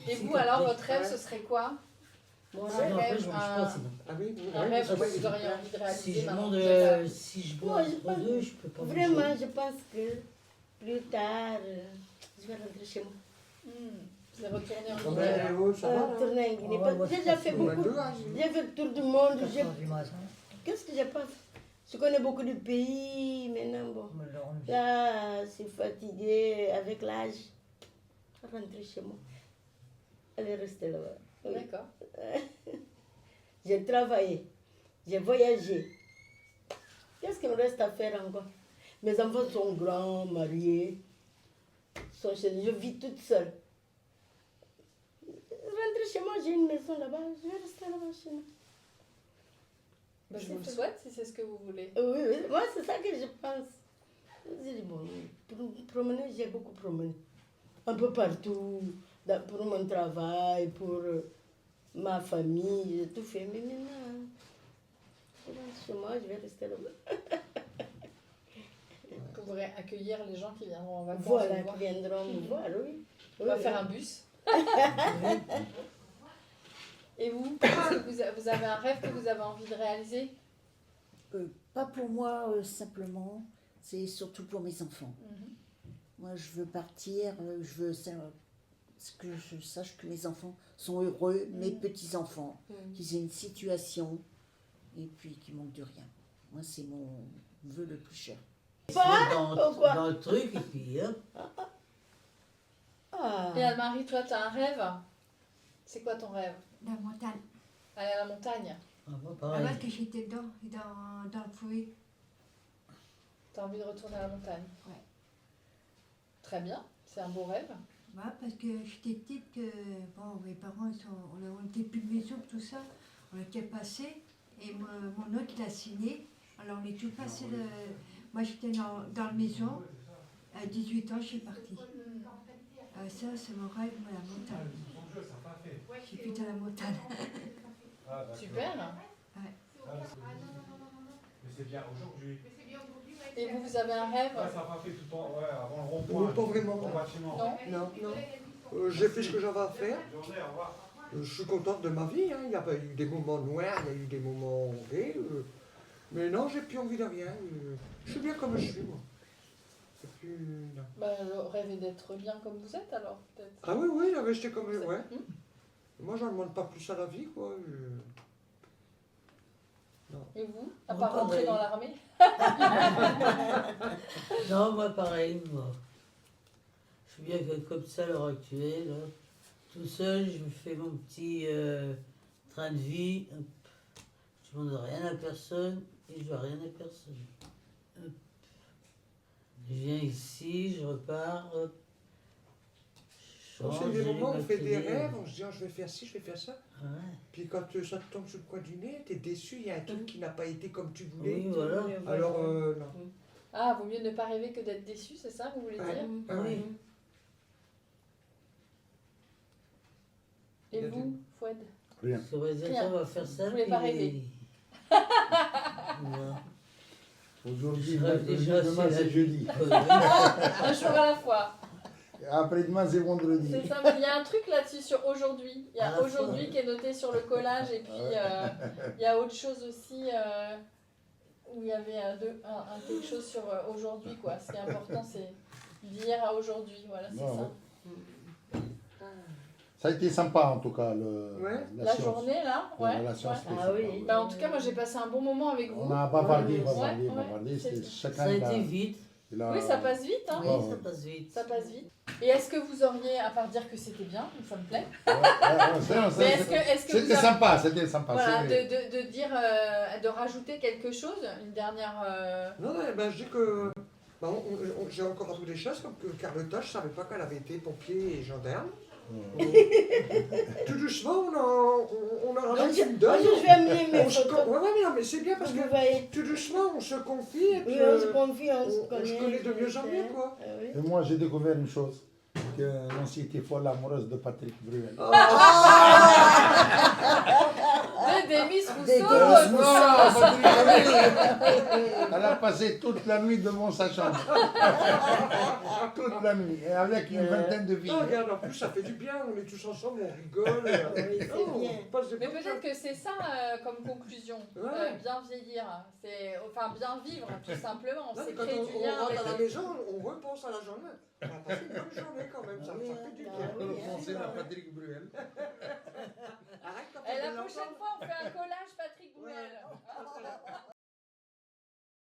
S2: Et vous, alors, votre rêve, ce serait quoi?
S5: Mon
S3: Ah
S5: rêve.
S3: non, après, je mange pas, sinon.
S1: Ah oui.
S2: Un
S1: oui,
S2: rêve
S1: ça
S2: que
S1: va,
S2: vous auriez envie de
S3: Si
S2: réaliser
S3: je,
S2: maintenant
S3: mange,
S2: que vous êtes là.
S3: si je bois
S5: Moi, je
S3: entre
S5: pense-
S3: deux, je peux pas manger.
S5: Vraiment, je pense que plus tard, je vais rentrer chez moi.
S2: Vous allez retourner en
S1: Ah
S2: Guinée.
S1: ben, oh, ça va, là.
S5: Retourner en Guinée.
S9: Ouais,
S5: Parce
S9: moi,
S5: que J'ai
S9: je
S5: déjà
S9: pense
S5: fait
S9: que-
S5: beaucoup. J'ai fait le tour du monde.
S9: 4 heures du matin.
S5: Qu'est-ce que j'ai pas fait? Je connais beaucoup de pays. Maintenant, bon.
S9: Me le rendre.
S5: Là, je suis fatiguée avec l'âge. Je vais rentrer chez moi. Elle est restée là-bas. Oui.
S2: D'accord.
S5: J'ai travaillé, j'ai voyagé. Qu'est-ce qu'il me reste à faire encore? Mes enfants sont grands, mariés, sont chez eux. Je vis toute seule. Rentrer chez moi, j'ai une maison là-bas, je vais rester là-bas chez moi.
S2: Ben, je vous le souhaite si c'est ce que vous voulez.
S5: Oui, oui, moi c'est ça que je pense. Je dis, bon, pour promener, j'ai beaucoup promené. Un peu partout, pour mon travail, pour ma famille, j'ai tout fait. Mais maintenant, je rentre chez moi, je vais rester là-bas.
S2: Vous pourrez accueillir les gens qui viendront en vacances.
S5: Voilà,
S2: vous voir.
S5: qui viendront me voir, oui.
S2: On va
S5: Oui,
S2: faire
S5: oui.
S2: un bus. Et vous, est-ce que vous avez un rêve que vous avez envie de réaliser?
S4: Pas pour moi simplement, c'est surtout pour mes enfants.
S2: Mhm.
S4: Moi, je veux partir, je veux que je sache que mes enfants sont heureux, mes petits-enfants, qu'ils aient une situation et puis qu'ils manquent de rien. Moi, c'est mon vœu le plus cher.
S3: Dans le truc, et puis hop.
S2: Et Anne-Marie, toi, tu as un rêve? C'est quoi ton rêve?
S11: La montagne.
S2: Aller à la montagne?
S3: Ah, moi, pareil.
S11: Là-bas que j'étais dans le foyer.
S2: Tu as envie de retourner à la montagne?
S11: Ouais.
S2: Très bien, c'est un beau rêve.
S11: Bah, parce que j'étais petite, bon, mes parents, on n'était plus de maison, tout ça. On était passé et mon oncle, il a signé. Alors on est tout passé. Moi, j'étais dans la maison. À 18 ans, je suis partie. Ça, c'est mon rêve, moi, la montagne. Je suis dans la montagne.
S2: Super.
S11: Ouais.
S12: Mais c'est bien aujourd'hui.
S2: Et vous avez un rêve?
S12: Ouais, ça n'a pas fait tout le temps, ouais, avant le rond-point.
S1: Pas vraiment.
S12: Au bâtiment.
S1: Non. J'ai fait ce que j'avais à faire. Je suis contente de ma vie. Hein. Il y a pas eu des moments noirs, il y a eu des moments gays. Mais non, j'ai plus envie de rien. Je suis bien comme je suis, moi. Plus, non.
S2: Bah, rêvez d'être bien comme vous êtes, alors, peut-être.
S1: Ah oui, j'étais comme... Ouais. Moi, je ne demande pas plus à la vie, quoi. Non.
S2: Et vous? À part rentrer dans l'armée?
S3: Non, moi pareil, moi. Je suis bien que comme ça à l'heure actuelle, là. Tout seul, je me fais mon petit train de vie. Hop. Je ne demande rien à personne et je dois rien à personne. Hop. Je viens ici, je repars. Hop.
S1: C'est des moments où on fait des rêves, on se dit je vais faire ci, je vais faire ça.
S3: Ouais.
S1: Puis quand ça te tombe sur le coin du nez, t'es déçu, il y a un truc qui n'a pas été comme tu voulais.
S3: Oui, voilà.
S1: Alors, non.
S2: Ah, vaut mieux ne pas rêver que d'être déçu, c'est ça, vous voulez dire?
S3: Oui.
S2: Et vous, Fouad?
S7: Rien.
S3: Ça va dire ça, on va faire ça.
S2: Vous voulez pas rêver?
S3: Voilà.
S7: Aujourd'hui,
S3: Je rêve déjà,
S7: demain c'est jeudi.
S2: Un jour à la fois.
S7: Après-demain c'est vendredi.
S2: C'est ça, mais il y a un truc là-dessus sur aujourd'hui. Il y a
S3: Ah,
S2: aujourd'hui qui est noté sur le collage et puis il y a autre chose aussi où il y avait quelque chose sur aujourd'hui, quoi. Ce qui est important, c'est d'hier à aujourd'hui. Voilà, c'est ça.
S7: Ouais. Ça a été sympa en tout cas,
S2: la
S7: science.
S2: journée là, ouais.
S7: La science,
S2: Ah oui. Bah, en tout cas, moi j'ai passé un bon moment avec vous.
S7: On a bavardé,
S2: C'est
S7: chacun
S3: ça a été vite.
S2: Oui, ça passe vite. Hein.
S3: Oui, ça passe vite.
S2: Ça passe vite. Et est-ce que vous auriez, à part dire que c'était bien, ça me plaît,
S7: mais
S2: est-ce que
S7: c'était sympa, c'était sympa.
S2: Voilà, de dire, de rajouter quelque chose, une dernière...
S1: Non, ben, je dis que j'ai encore appris des choses, comme que Carlotta, je ne savais pas qu'elle avait été pompier et gendarme. Tout doucement, on a ramené une donne.
S5: Je vais amener mes photos.
S1: Ouais, mais c'est bien parce que tout doucement, on se confie et puis
S5: on se confie, on se
S1: connaît de mieux en mieux, quoi.
S7: Et moi, j'ai découvert une chose, que Nancy était folle amoureuse de Patrick Bruel.
S2: De Demis Rousseau.
S7: Elle a passé toute la nuit devant sa chambre. Toute la nuit, et avec une vingtaine de filles.
S1: Non, regarde, en plus, ça fait du bien, on est tous ensemble, on rigole.
S2: Mais peut-être que c'est ça comme conclusion, bien vieillir, c'est enfin bien vivre tout simplement, c'est créer du lien.
S1: Quand on rentre à la maison, on repense à la journée. On a passé une bonne journée quand même, ça fait du bien.
S7: On pensait à Patrick Bruel.